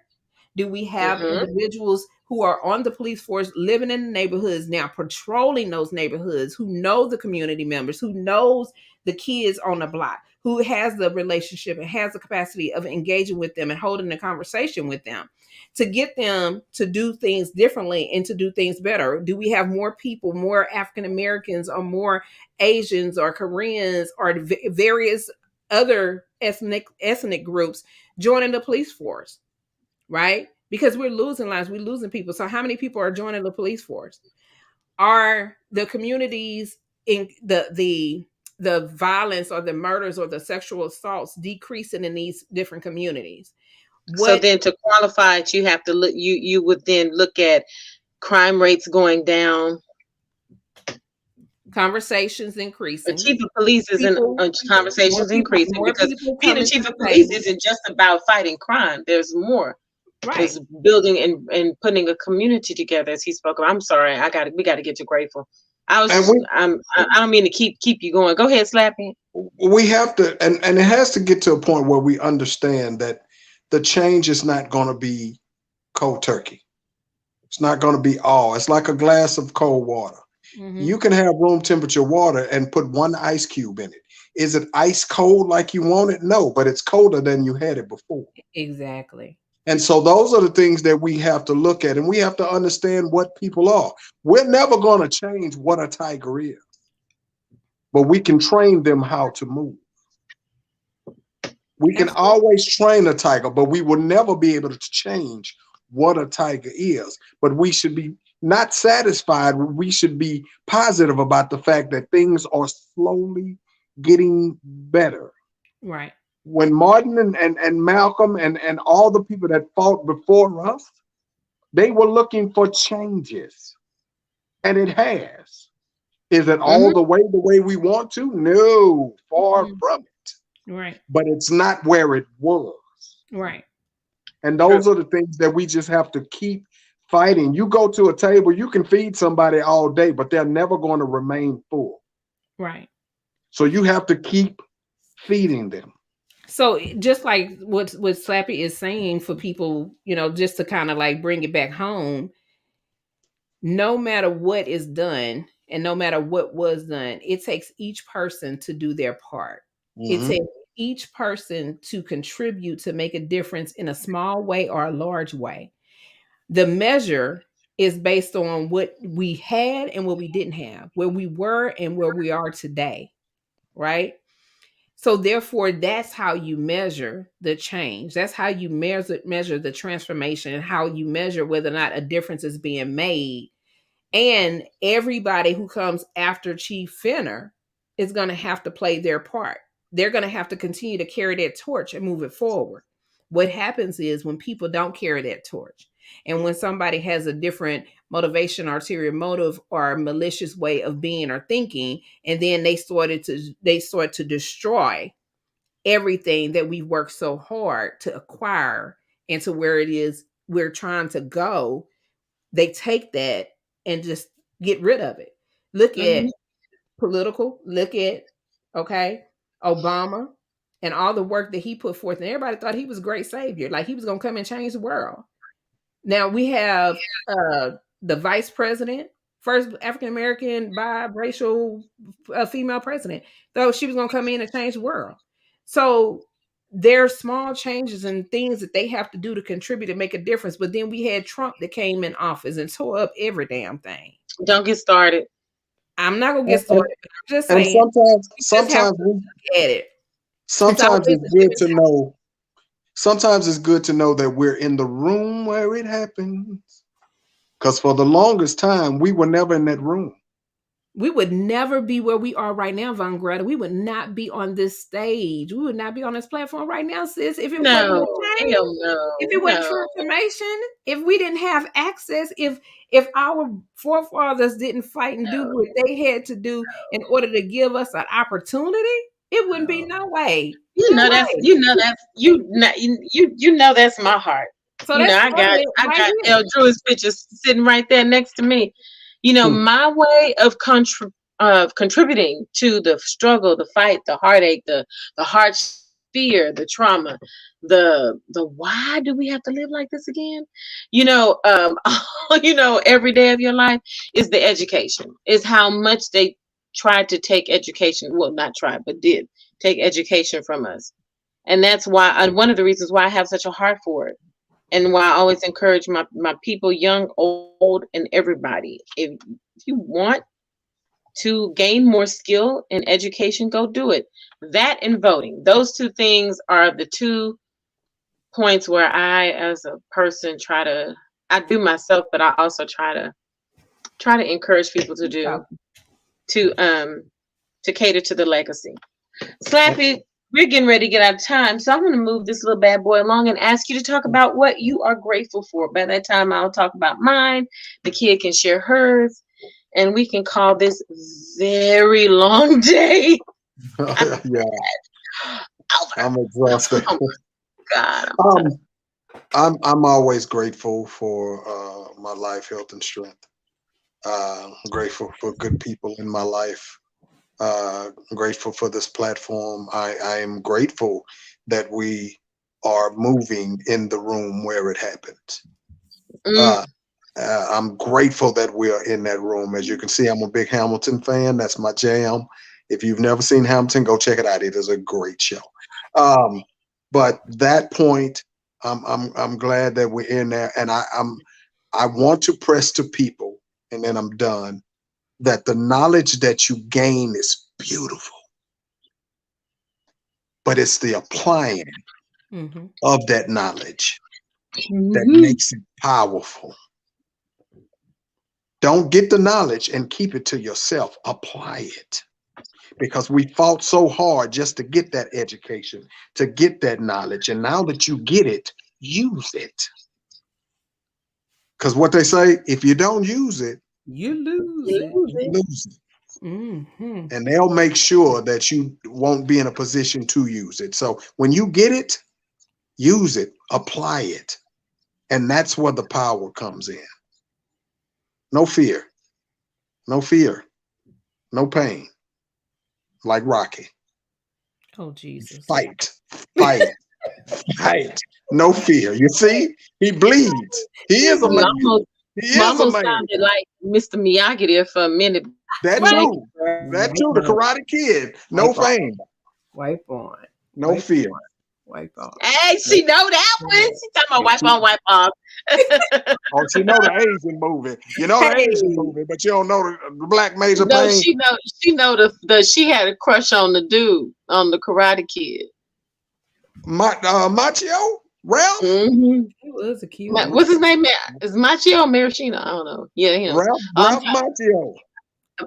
[SPEAKER 1] Do we have individuals who are on the police force living in the neighborhoods now, patrolling those neighborhoods, who know the community members, who knows the kids on the block, who has the relationship and has the capacity of engaging with them and holding a conversation with them to get them to do things differently and to do things better? Do we have more people, more African Americans or more Asians or Koreans or various other ethnic groups joining the police force? Right? Because we're losing lives, we're losing people. So how many people are joining the police force? Are the communities in the violence or the murders or the sexual assaults decreasing in these different communities?
[SPEAKER 2] So then to qualify it, you have to look, you would then look at crime rates going down,
[SPEAKER 1] conversations increasing.
[SPEAKER 2] The chief of police isn't conversations increasing, because being a chief of police isn't just about fighting crime. There's more.
[SPEAKER 1] Right.
[SPEAKER 2] There's building and putting a community together, as he spoke of. I'm sorry, we got to get to Grateful. I don't mean to keep you going. Go ahead, Slappy.
[SPEAKER 3] We have to, and it has to get to a point where we understand that the change is not going to be cold turkey. It's not going to be all. It's like a glass of cold water. You can have room temperature water and put one ice cube in it. Is it ice cold like you want it? No, but it's colder than you had it before.
[SPEAKER 1] Exactly.
[SPEAKER 3] And so those are the things that we have to look at, and we have to understand what people are. We're never going to change what a tiger is, but we can train them how to move. We can always train a tiger, but we will never be able to change what a tiger is. But we should be not satisfied. We should be positive about the fact that things are slowly getting better.
[SPEAKER 1] Right.
[SPEAKER 3] When Martin and Malcolm and all the people that fought before us, they were looking for changes. And it has. Is it all the way we want to? No, far from it.
[SPEAKER 1] Right.
[SPEAKER 3] But it's not where it was.
[SPEAKER 1] Right.
[SPEAKER 3] And those are the things that we just have to keep fighting. You go to a table, you can feed somebody all day, but they're never going to remain full.
[SPEAKER 1] Right.
[SPEAKER 3] So you have to keep feeding them.
[SPEAKER 1] So just like what Slappy is saying for people, just to kind of like bring it back home, no matter what is done and no matter what was done, it takes each person to do their part. It takes each person to contribute to make a difference in a small way or a large way. The measure is based on what we had and what we didn't have, where we were and where we are today, right? So therefore, that's how you measure the change. That's how you measure the transformation, and how you measure whether or not a difference is being made. And everybody who comes after Chief Fenner is going to have to play their part. They're going to have to continue to carry that torch and move it forward. What happens is when people don't carry that torch, and when somebody has a different motivation, ulterior motive, or malicious way of being or thinking, and then they start to destroy everything that we've worked so hard to acquire and to where it is we're trying to go, they take that and just get rid of it. Look at look at, okay, Obama and all the work that he put forth. And everybody thought he was a great savior, like he was going to come and change the world. Now we have the vice president, first African-American biracial female president, though she was going to come in and change the world. So there's small changes and things that they have to do to contribute and make a difference. But then we had Trump that came in office and tore up every damn thing.
[SPEAKER 2] Don't get started.
[SPEAKER 1] I'm not gonna get started. But I'm just saying.
[SPEAKER 3] Sometimes we
[SPEAKER 1] look at it.
[SPEAKER 3] Sometimes it's good to know. Sometimes it's good to know that we're in the room where it happens. Because for the longest time, we were never in that room.
[SPEAKER 1] We would never be where we are right now, Von Greta. We would not be on this stage. We would not be on this platform right now, sis. If it wasn't change, if it wasn't transformation, if we didn't have access, if our forefathers didn't fight and do what they had to do in order to give us an opportunity, it wouldn't be no way.
[SPEAKER 2] You know that's my heart. So I got El Drew's pictures sitting right there next to me. My way of contributing to the struggle, the fight, the heartache, the heart fear, the trauma, the why do we have to live like this again? Every day of your life is the education, is how much they tried to take education. Well, not tried, but did take education from us. And that's why one of the reasons why I have such a heart for it. And why I always encourage my people, young, old, and everybody. If you want to gain more skill in education, go do it. That and voting. Those two things are the 2 points where I, as a person, I do myself, but I also try to encourage people to do to cater to the legacy. Slappy, we're getting ready to get out of time, so I'm going to move this little bad boy along and ask you to talk about what you are grateful for. By that time, I'll talk about mine. The kid can share hers, and we can call this very long day.
[SPEAKER 3] Yeah, I'm exhausted.
[SPEAKER 2] Oh my
[SPEAKER 3] God, I'm always grateful for my life, health, and strength. I'm grateful for good people in my life. Grateful for this platform. I am grateful that we are moving in the room where it happens. I'm grateful that we're in that room. As you can see, I'm a big Hamilton fan. That's my jam. If you've never seen Hamilton, go check it out. It is a great show. But that point, I'm glad that we're in there, and I want to press to people, and then I'm done, that the knowledge that you gain is beautiful, but it's the applying of that knowledge that makes it powerful. Don't get the knowledge and keep it to yourself. Apply it. Because we fought so hard just to get that education, to get that knowledge. And now that you get it, use it. Because what they say, if you don't use it,
[SPEAKER 1] you lose it.
[SPEAKER 3] You lose it. And they'll make sure that you won't be in a position to use it. So when you get it, use it, apply it. And that's where the power comes in. No fear, no fear, no pain. Like Rocky.
[SPEAKER 1] Oh, Jesus.
[SPEAKER 3] Fight, fight, fight. No fear. You see, he bleeds. He is amazing. He
[SPEAKER 2] almost sounded like Mr. Miyagi there for a minute.
[SPEAKER 3] That too. That too. The Karate Kid. No fame.
[SPEAKER 1] Wipe on.
[SPEAKER 3] No fear.
[SPEAKER 1] Wipe off.
[SPEAKER 2] Hey, she know that one. She talking about wipe on, wipe off.
[SPEAKER 3] Oh, she know the Asian movie. You know the Asian movie, but you don't know the Black Major Payne.
[SPEAKER 2] No, she know the she had a crush on the dude on the Karate Kid.
[SPEAKER 3] Machio? Ralph?
[SPEAKER 1] He was a cute one.
[SPEAKER 2] What's his name? Is Machio or Maraschino? I don't know. Yeah, him.
[SPEAKER 3] Ralph Machio.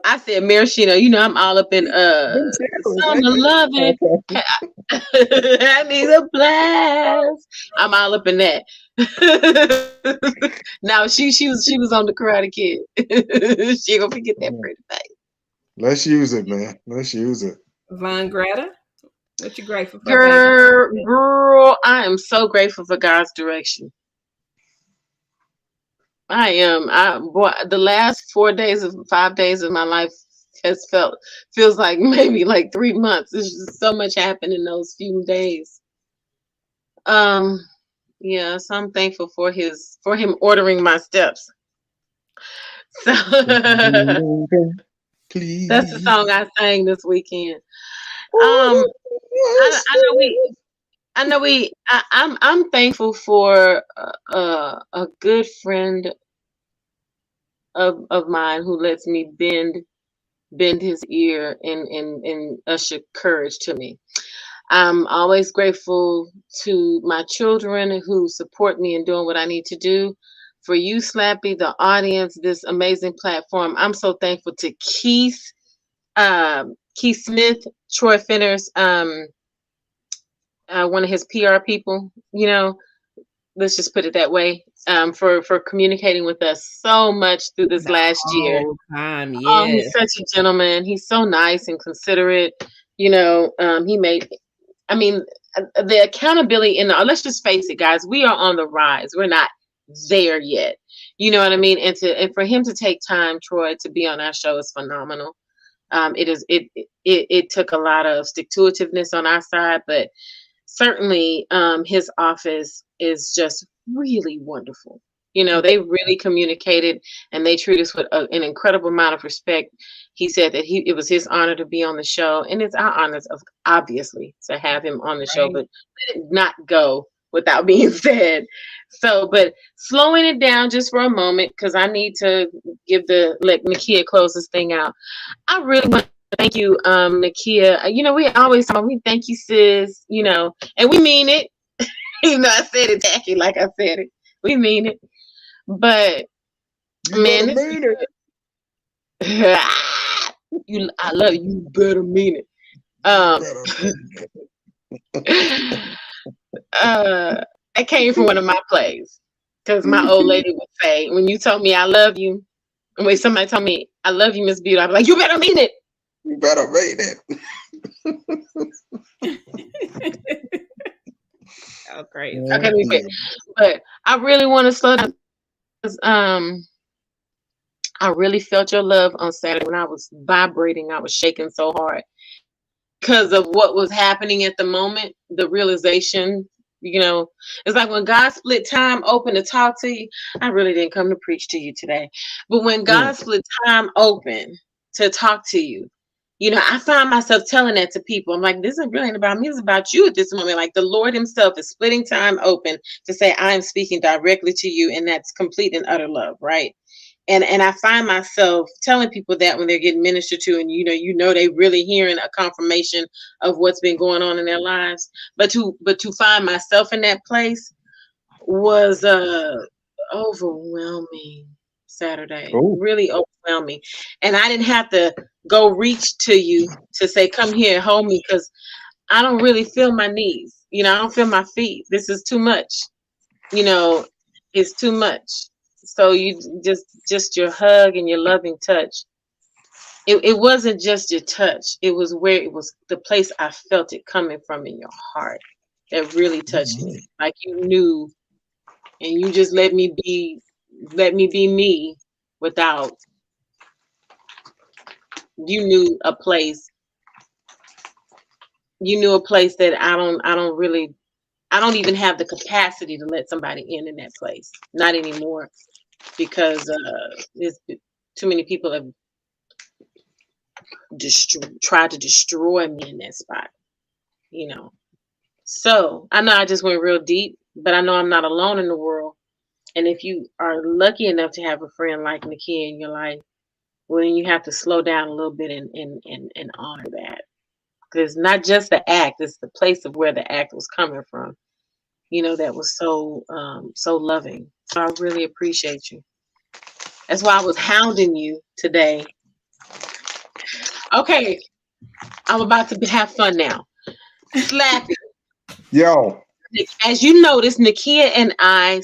[SPEAKER 2] I said Maraschino. You know, I'm all up in Summer Lovin'. I need a blast. I'm all up in that. Now she was on the Karate Kid. She gonna forget that pretty face.
[SPEAKER 3] Let's use it, man. Let's use it.
[SPEAKER 1] Von Greta, what you grateful for?
[SPEAKER 2] Girl, I am so grateful for God's direction. I am. The last 5 days of my life feels like maybe like 3 months. There's just so much happened in those few days. Yeah, so I'm thankful for him ordering my steps. So that's the song I sang this weekend. I'm thankful for a good friend of mine who lets me bend his ear and usher courage to me. I'm always grateful to my children who support me in doing what I need to do. For you, Slappy, the audience, this amazing platform. I'm so thankful to Keith Smith, Troy Finner's one of his PR people, you know, let's just put it that way, for communicating with us so much through this last year.
[SPEAKER 1] Time,
[SPEAKER 2] yeah. He's such a gentleman. He's so nice and considerate. You know, the accountability let's just face it, guys, we are on the rise. We're not there yet. You know what I mean? And for him to take time, Troy, to be on our show is phenomenal. It took a lot of stick-to-itiveness on our side, but certainly his office is just really wonderful. You know, they really communicated and they treat us with an incredible amount of respect. He said that it was his honor to be on the show, and it's our honor, obviously, to have him on the show, but let it not go without being said. So, but slowing it down just for a moment, because I need to let Nakia close this thing out. I really want to thank you, Nakia. You know, we always talk, we thank you, sis, you know, and we mean it. You know, I said it tacky like I said it. We mean it. But man, I love you. You better mean it. That came from one of my plays, because my old lady would say, when you told me I love you, and when somebody told me I love you, Miss Beauty, I'd be like, you better mean it.
[SPEAKER 3] You better mean
[SPEAKER 1] it. Oh, great.
[SPEAKER 2] Okay, but I really want to slow down, because I really felt your love on Saturday when I was vibrating. I was shaking so hard because of what was happening at the moment. The realization You know, it's like when God split time open to talk to you. I really didn't come to preach to you today, but when God split time open to talk to you, you know, I find myself telling that to people. I'm like, this is really ain't about me. It's about you at this moment. Like the Lord himself is splitting time open to say, I am speaking directly to you. And that's complete and utter love. Right. And I find myself telling people that when they're getting ministered to, and you know they really hearing a confirmation of what's been going on in their lives. But to find myself in that place was overwhelming Saturday. Really overwhelming. And I didn't have to go reach to you to say, come here, hold me, because I don't really feel my knees. You know, I don't feel my feet. This is too much. You know, it's too much. So you just your hug and your loving touch. It wasn't just your touch. It was where it was the place I felt it coming from in your heart that really touched me. Like you knew, and you just let me be me without. You knew a place. You knew a place that I don't even have the capacity to let somebody in that place. Not anymore. Because there's too many people have tried to destroy me in that spot, you know. So I know I just went real deep, but I know I'm not alone in the world. And if you are lucky enough to have a friend like Nakia in your life, well, then you have to slow down a little bit and honor that. Because it's not just the act; it's the place of where the act was coming from. You know, that was so loving. So I really appreciate you. That's why I was hounding you today. Okay, I'm about to have fun now. Slappy.
[SPEAKER 3] Yo.
[SPEAKER 2] As you notice, Nakia and I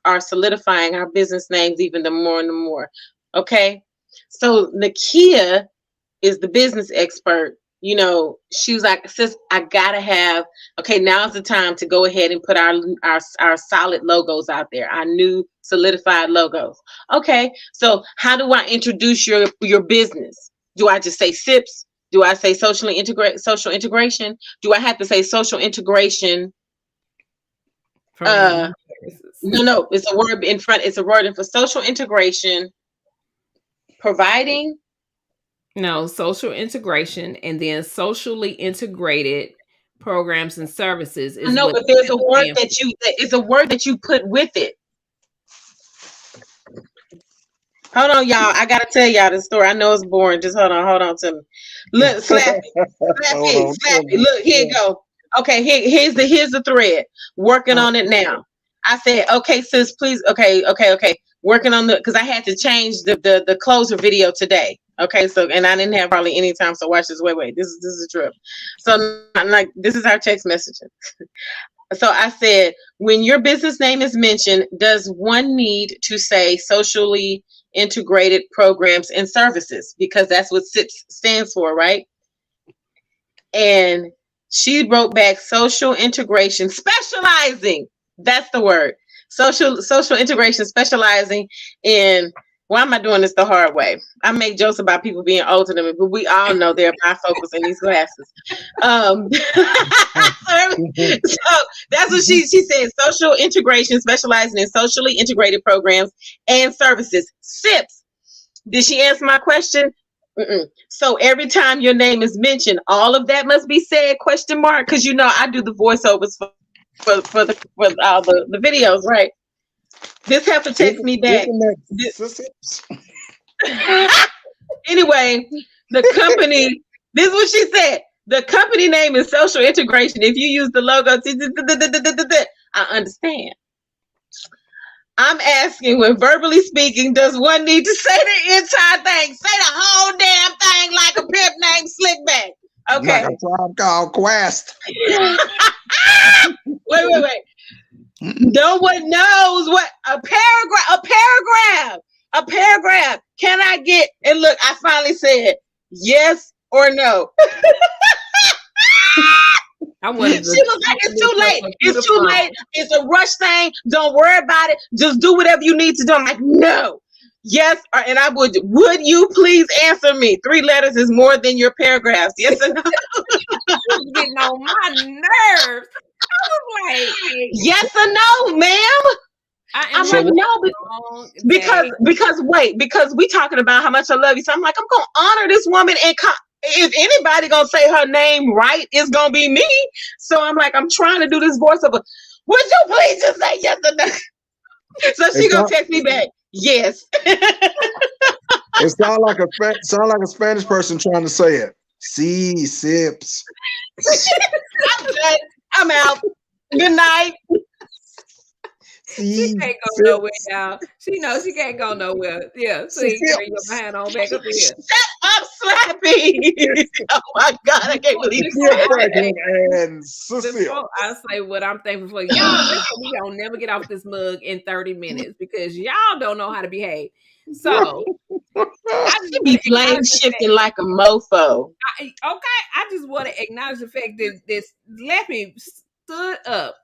[SPEAKER 2] are solidifying our business names even the more and the more. Okay, so Nakia is the business expert. You know, she was like, sis, I gotta have. Okay, now's the time to go ahead and put our solid logos out there. Our new solidified logos. Okay, so how do I introduce your business? Do I just say SIPS? Do I say social integration? Do I have to say social integration? No, it's a word in front. It's a word for social integration. Providing.
[SPEAKER 1] No, social integration, and then socially integrated programs and services.
[SPEAKER 2] No, but there's a word it's a word that you put with it. Hold on, y'all. I gotta tell y'all the story. I know it's boring. Just hold on to me. Look, Slappy. Look, here you go. Okay, here's the thread. Working on it now. I said, okay, sis, please. Okay. Working on because I had to change the closer video today. Okay, so and I didn't have probably any time. So watch this. Wait. This is a trip. So I'm like, this is our text messaging. So I said, when your business name is mentioned, does one need to say socially integrated programs and services? Because that's what SIPS stands for, right? And she wrote back social integration specializing. That's the word. Social integration specializing in. Why am I doing this the hard way? I make jokes about people being older than me, but we all know they're bifocals in these glasses. So that's what she said. Social integration, specializing in socially integrated programs and services. SIPS. Did she answer my question? Mm-mm. So every time your name is mentioned, all of that must be said? ? Because you know I do the voiceovers for all the videos, right? This have to text me back. Anyway, the company, this is what she said. The company name is Social Integration. If you use the logo, I understand. I'm asking, when verbally speaking, does one need to say the entire thing? Say the whole damn thing like a pimp named Slickback. Okay.
[SPEAKER 3] Like a Tribe Called Quest.
[SPEAKER 2] Wait. No one knows what a paragraph. Can I get, and look, I finally said yes or no. She was like, it's too late. It's too late. It's a rush thing. Don't worry about it. Just do whatever you need to do. I'm like, no. Yes, and I would you please answer me? 3 letters is more than your paragraphs. Yes or no?
[SPEAKER 1] Getting on my nerves. Like,
[SPEAKER 2] yes or no, ma'am? I'm like, no, because we talking about how much I love you. So I'm like, I'm gonna honor this woman, and if anybody gonna say her name right, it's gonna be me. So I'm like, I'm trying to do this voice of a, would you please just say yes or no? So she gonna text me back, yes.
[SPEAKER 3] It sound like a Spanish person trying to say it. Sí, sips.
[SPEAKER 2] I'm done. I'm out. Good night.
[SPEAKER 1] She can't go nowhere, y'all. She knows she can't go nowhere. Yeah, see, bring your behind on back up here.
[SPEAKER 2] Shut up, Slappy. Oh my God, I can't believe
[SPEAKER 3] it.
[SPEAKER 1] Before I say what I'm thankful for, y'all, we don't never get off this mug in 30 minutes because y'all don't know how to behave. So
[SPEAKER 2] I just be blame shifting like a mofo.
[SPEAKER 1] I just want to acknowledge the fact that this Slappy stood up,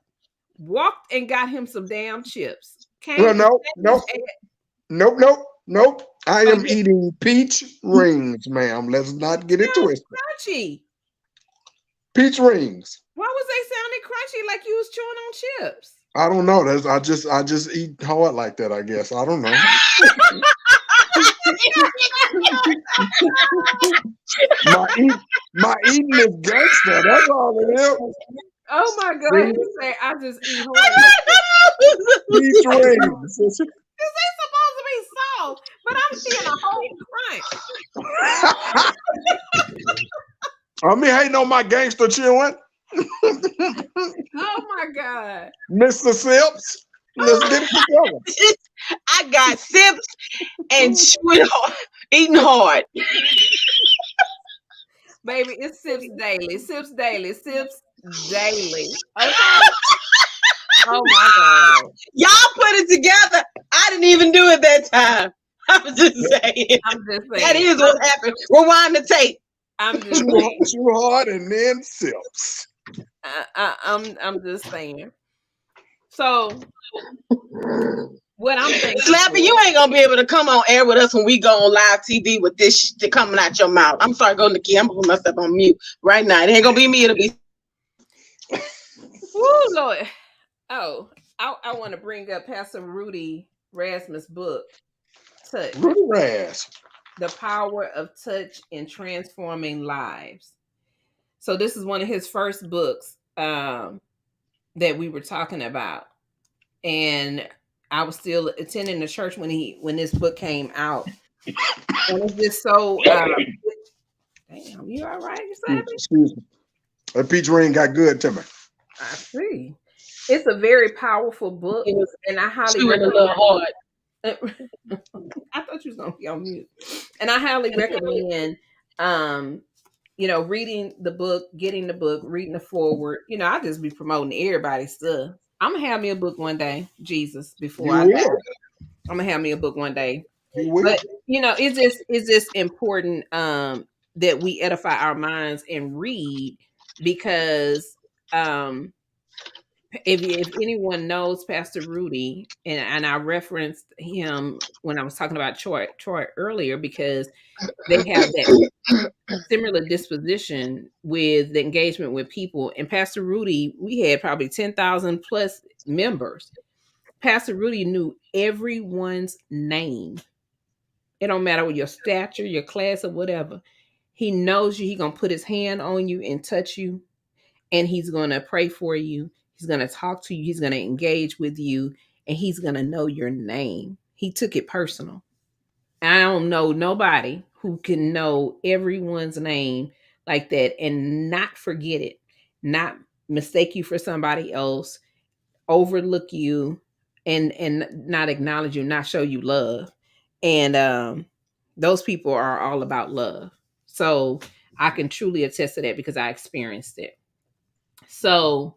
[SPEAKER 1] walked and got him some damn chips.
[SPEAKER 3] Nope. I am eating peach rings, ma'am. Let's not get it twisted.
[SPEAKER 1] Crunchy.
[SPEAKER 3] Peach rings.
[SPEAKER 1] Why was they sounding crunchy like you was chewing on chips?
[SPEAKER 3] I don't know. I just eat hard like that, I guess. I don't know. my eating is gangster. That's all it is.
[SPEAKER 1] Oh my God! You say I just eat hard.
[SPEAKER 3] Peach rings.
[SPEAKER 1] This ain't supposed to be soft, but I'm seeing a whole crunch.
[SPEAKER 3] I mean, hating on my gangster chewing.
[SPEAKER 1] Oh my God,
[SPEAKER 3] Mr. Sips, let's get it together.
[SPEAKER 2] I got sips and chewing hard, eating hard.
[SPEAKER 1] Baby, it's sips daily. Sips daily. Sips daily. Okay. Oh my God.
[SPEAKER 2] Y'all put it together. I didn't even do it that time. I'm just saying. That is what happened. Rewind the tape.
[SPEAKER 1] I'm just saying.
[SPEAKER 3] Chew hard and then sips.
[SPEAKER 1] I'm just saying. So what I'm thinking,
[SPEAKER 2] Slappy, you ain't gonna be able to come on air with us when we go on live TV with this shit coming out your mouth. I'm sorry, go Nikki. I'm gonna put myself on mute right now. It ain't gonna be me. It'll be.
[SPEAKER 1] Woo, Lord. Oh, I want to bring up Pastor Rudy Rasmus' book, Touch.
[SPEAKER 3] Rudy Ras.
[SPEAKER 1] The Power of Touch in Transforming Lives. So this is one of his first books that we were talking about, and I was still attending the church when this book came out, and it's just so. Damn, you all right?
[SPEAKER 3] Excuse me. That peach ring got good to me.
[SPEAKER 1] I see. It's a very powerful book, and I highly
[SPEAKER 2] recommend. A little hard.
[SPEAKER 1] I thought you was gonna be on mute, and I highly recommend. Reading the book, getting the book, reading the forward. I just be promoting everybody's stuff. I'm gonna have me a book one day, Jesus, before I die. I'm gonna have me a book one day. But it's just important that we edify our minds and read, because if anyone knows Pastor Rudy, and I referenced him when I was talking about Troy earlier, because they have that similar disposition with the engagement with people. And Pastor Rudy, we had probably 10,000 plus members. Pastor Rudy knew everyone's name. It don't matter what your stature, your class, or whatever. He knows you. He's going to put his hand on you and touch you. And he's going to pray for you. He's going to talk to you. He's going to engage with you. And he's going to know your name. He took it personal. I don't know nobody who can know everyone's name like that and not forget it, not mistake you for somebody else, overlook you, and not acknowledge you, not show you love. And those people are all about love. So I can truly attest to that because I experienced it. So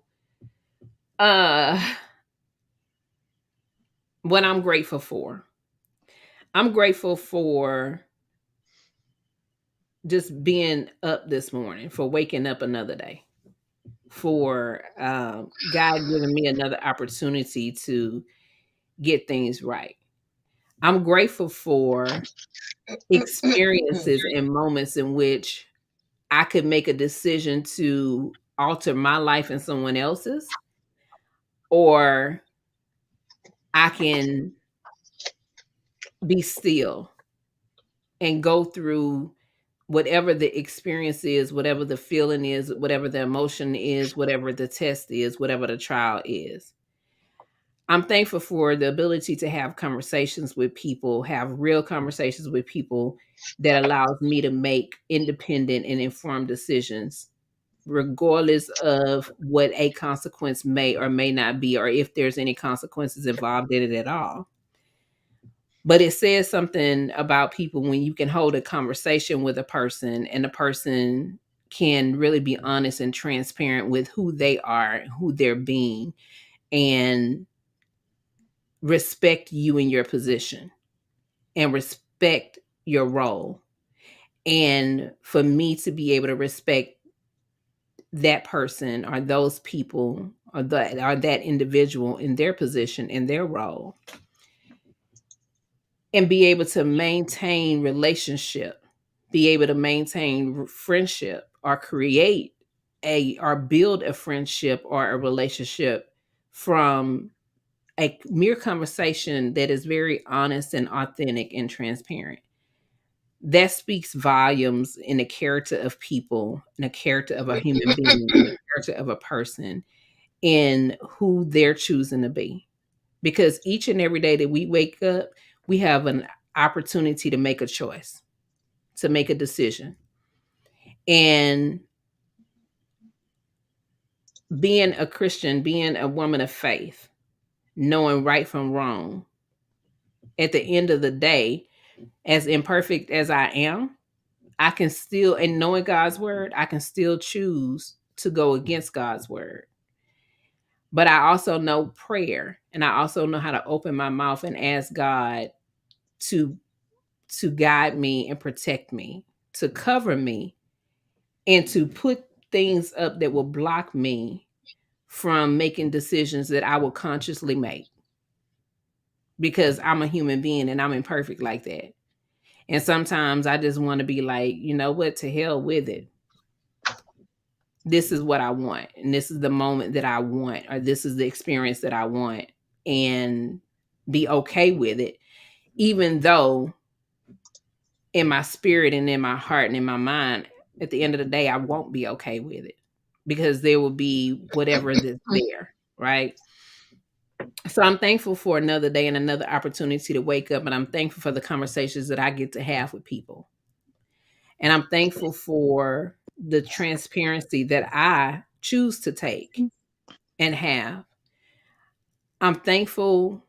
[SPEAKER 1] what I'm grateful for. I'm grateful for just being up this morning, for waking up another day, for God giving me another opportunity to get things right. I'm grateful for experiences and moments in which I could make a decision to alter my life and someone else's, or I can be still and go through whatever the experience is, whatever the feeling is, whatever the emotion is, whatever the test is, whatever the trial is. I'm thankful for the ability to have conversations with people, have real conversations with people that allows me to make independent and informed decisions, regardless of what a consequence may or may not be, or if there's any consequences involved in it at all. But it says something about people when you can hold a conversation with a person and the person can really be honest and transparent with who they are, who they're being, and respect you in your position and respect your role. And for me to be able to respect that person or those people or that individual in their position, in their role, and be able to maintain relationship, be able to maintain friendship, or create or build a friendship or a relationship from a mere conversation that is very honest and authentic and transparent. That speaks volumes in the character of people, in the character of a human being, in the character of a person, in who they're choosing to be. Because each and every day that we wake up, we have an opportunity to make a choice, to make a decision. And being a Christian, being a woman of faith, knowing right from wrong, at the end of the day, as imperfect as I am, I can still, and knowing God's word, I can still choose to go against God's word. But I also know prayer, and I also know how to open my mouth and ask God to guide me and protect me, to cover me, and to put things up that will block me from making decisions that I will consciously make. Because I'm a human being and I'm imperfect like that. And sometimes I just want to be like, you know what, to hell with it. This is what I want. And this is the moment that I want, or this is the experience that I want, and be okay with it. Even though in my spirit and in my heart and in my mind, at the end of the day, I won't be okay with it because there will be whatever that's there, right? So I'm thankful for another day and another opportunity to wake up, and I'm thankful for the conversations that I get to have with people. And I'm thankful for the transparency that I choose to take and have. I'm thankful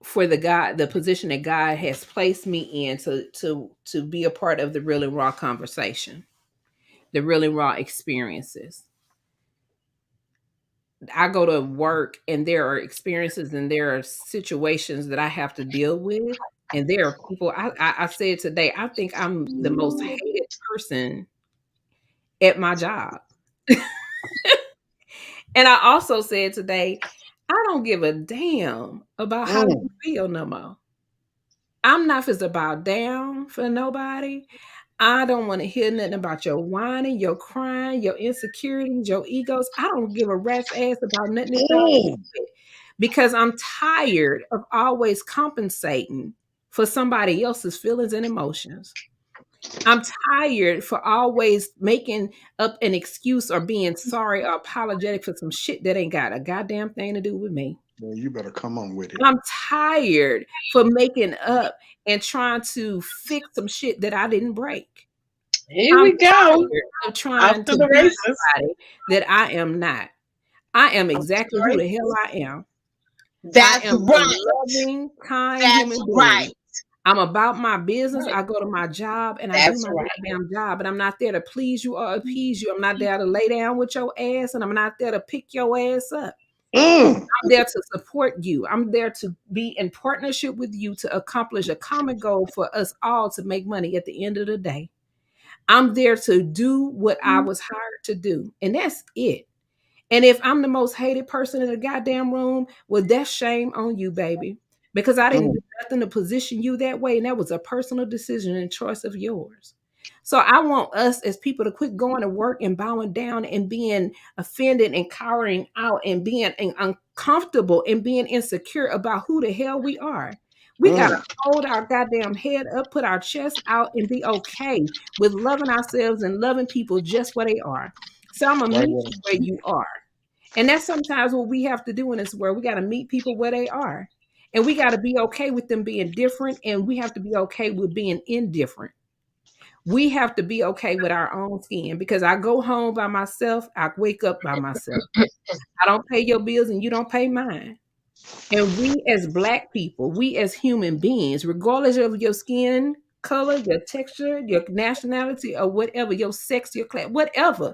[SPEAKER 1] for the position that God has placed me in to be a part of the real and raw conversation, the real and raw experiences. I go to work and there are experiences and there are situations that I have to deal with. And there are people, I said today, I think I'm the most hated person at my job. And I also said today, I don't give a damn about how you feel no more. I'm not just about down for nobody. I don't want to hear nothing about your whining, your crying, your insecurities, your egos. I don't give a rat's ass about nothing that y'all do because I'm tired of always compensating for somebody else's feelings and emotions. I'm tired for always making up an excuse or being sorry or apologetic for some shit that ain't got a goddamn thing to do with me.
[SPEAKER 3] Well, you better come on with it.
[SPEAKER 1] I'm tired for making up and trying to fix some shit that I didn't break.
[SPEAKER 2] Here we go.
[SPEAKER 1] Of trying to be somebody that I am not. I am exactly who the hell I am.
[SPEAKER 2] That's
[SPEAKER 1] I am
[SPEAKER 2] right.
[SPEAKER 1] a loving, kind human being.
[SPEAKER 2] Right.
[SPEAKER 1] I'm about my business. I go to my job and I do my damn job. And I'm not there to please you or appease you. I'm not there to lay down with your ass, and I'm not there to pick your ass up. I'm there to support you. I'm there to be in partnership with you to accomplish a common goal for us all to make money at the end of the day. I'm there to do what I was hired to do. And that's it. And if I'm the most hated person in the goddamn room, well, that's shame on you, baby. Because I didn't do nothing to position you that way. And that was a personal decision and choice of yours. So I want us as people to quit going to work and bowing down and being offended and cowering out and being uncomfortable and being insecure about who the hell we are. We got to hold our goddamn head up, put our chest out, and be okay with loving ourselves and loving people just where they are. So I'm going to meet you where you are. And that's sometimes what we have to do in this world. We got to meet people where they are. And we got to be okay with them being different. And we have to be okay with being indifferent. We have to be okay with our own skin, because I go home by myself. I wake up by myself. I don't pay your bills and you don't pay mine. And we as Black people, we as human beings, regardless of your skin color, your texture, your nationality, or whatever, your sex, your class, whatever,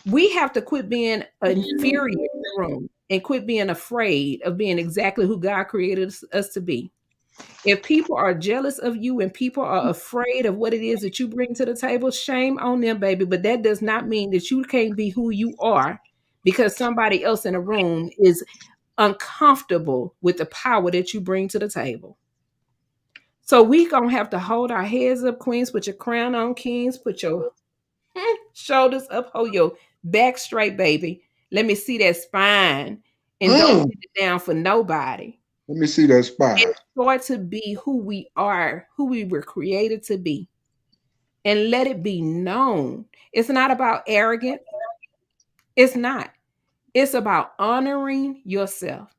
[SPEAKER 1] we have to quit being inferior in the room and quit being afraid of being exactly who God created us to be. If people are jealous of you and people are afraid of what it is that you bring to the table, shame on them, baby. But that does not mean that you can't be who you are because somebody else in the room is uncomfortable with the power that you bring to the table. So we gonna have to hold our heads up, queens. Put your crown on, kings. Put your shoulders up. Hold your back straight, baby. Let me see that spine, and don't put it down for nobody.
[SPEAKER 3] Let me see that spine.
[SPEAKER 1] And try to be who we are, who we were created to be, and let it be known. It's not about arrogance. It's not. It's about honoring yourself.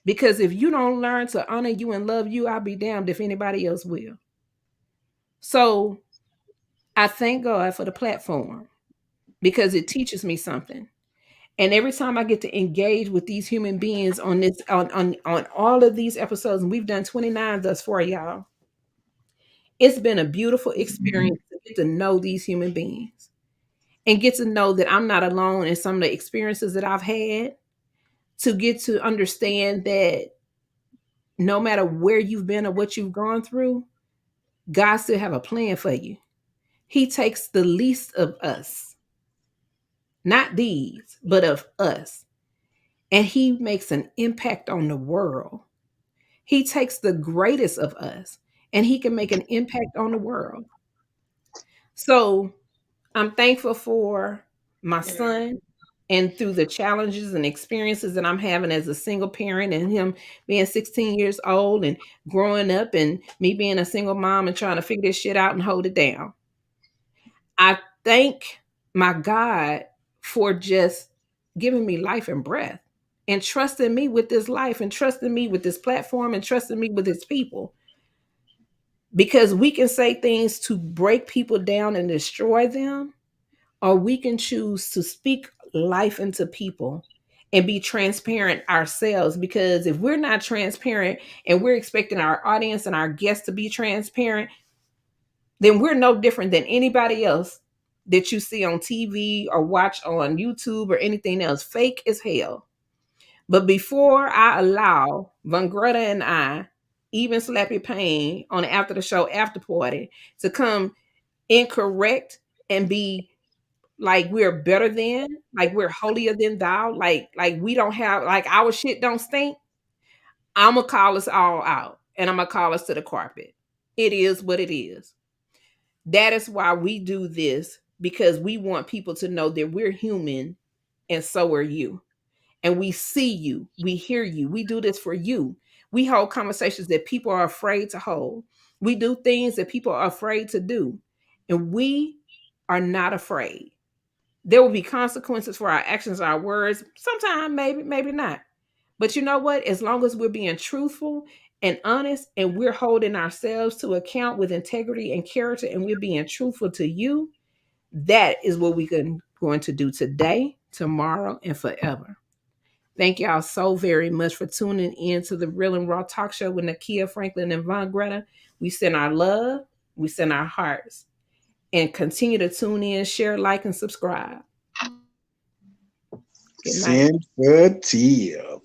[SPEAKER 1] Because if you don't learn to honor you and love you, I'll be damned if anybody else will. So I thank God for the platform because it teaches me something. And every time I get to engage with these human beings on this, on all of these episodes, and we've done 29 thus far, y'all, it's been a beautiful experience to get to know these human beings and get to know that I'm not alone in some of the experiences that I've had, to get to understand that no matter where you've been or what you've gone through, God still have a plan for you. He takes the least of us, not these, but of us, and he makes an impact on the world. He takes the greatest of us and he can make an impact on the world. So I'm thankful for my son, and through the challenges and experiences that I'm having as a single parent, and him being 16 years old and growing up, and me being a single mom and trying to figure this shit out and hold it down. I thank my God for just giving me life and breath and trusting me with this life and trusting me with this platform and trusting me with his people. Because we can say things to break people down and destroy them, or we can choose to speak life into people and be transparent ourselves. Because if we're not transparent and we're expecting our audience and our guests to be transparent, then we're no different than anybody else that you see on TV or watch on YouTube or anything else. Fake as hell. But before I allow Von Greta and I, even Slappy Payne on the After the Show after party, to come incorrect and be like we're better than, like we're holier than thou, like we don't have, like our shit don't stink, I'm gonna call us all out and I'm gonna call us to the carpet. It is what it is. That is why we do this, because we want people to know that we're human and so are you. And we see you, we hear you. We do this for you. We hold conversations that people are afraid to hold. We do things that people are afraid to do. And we are not afraid. There will be consequences for our actions, our words. Sometimes, maybe not. But you know what? As long as we're being truthful and honest and we're holding ourselves to account with integrity and character and we're being truthful to you, that is what we're going to do today, tomorrow, and forever. Thank y'all so very much for tuning in to the Real and Raw Talk Show with Nakia Franklin and Von Greta. We send our love, we send our hearts, and continue to tune in, share, like, and subscribe.
[SPEAKER 3] Sensitive.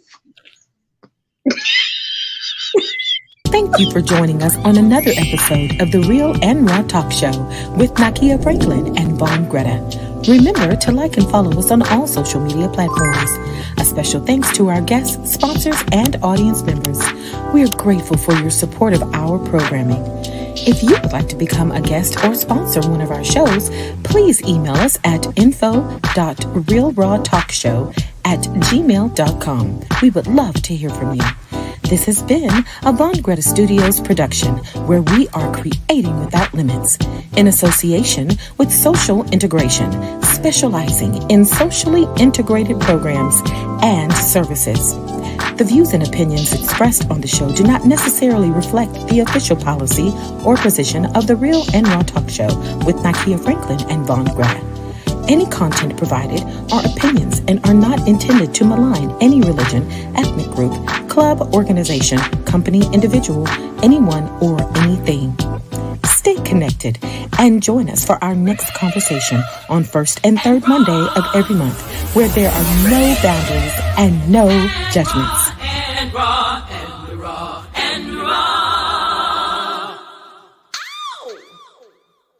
[SPEAKER 4] Thank you for joining us on another episode of the Real and Raw Talk Show with Nakia Franklin and Von Greta. Remember to like and follow us on all social media platforms. A special thanks to our guests, sponsors, and audience members. We are grateful for your support of our programming. If you would like to become a guest or sponsor one of our shows, please email us at info.realrawtalkshow@gmail.com. We would love to hear from you. This has been a Von Greta Studios production where we are creating without limits in association with Social Integration, specializing in socially integrated programs and services. The views and opinions expressed on the show do not necessarily reflect the official policy or position of the Real and Raw Talk Show with Nakia Franklin and Von Greta. Any content provided are opinions and are not intended to malign any religion, ethnic group, club, organization, company, individual, anyone, or anything. Stay connected and join us for our next conversation on first and third Monday of every month, where there are no boundaries and no judgments.
[SPEAKER 5] And raw, and raw, and raw.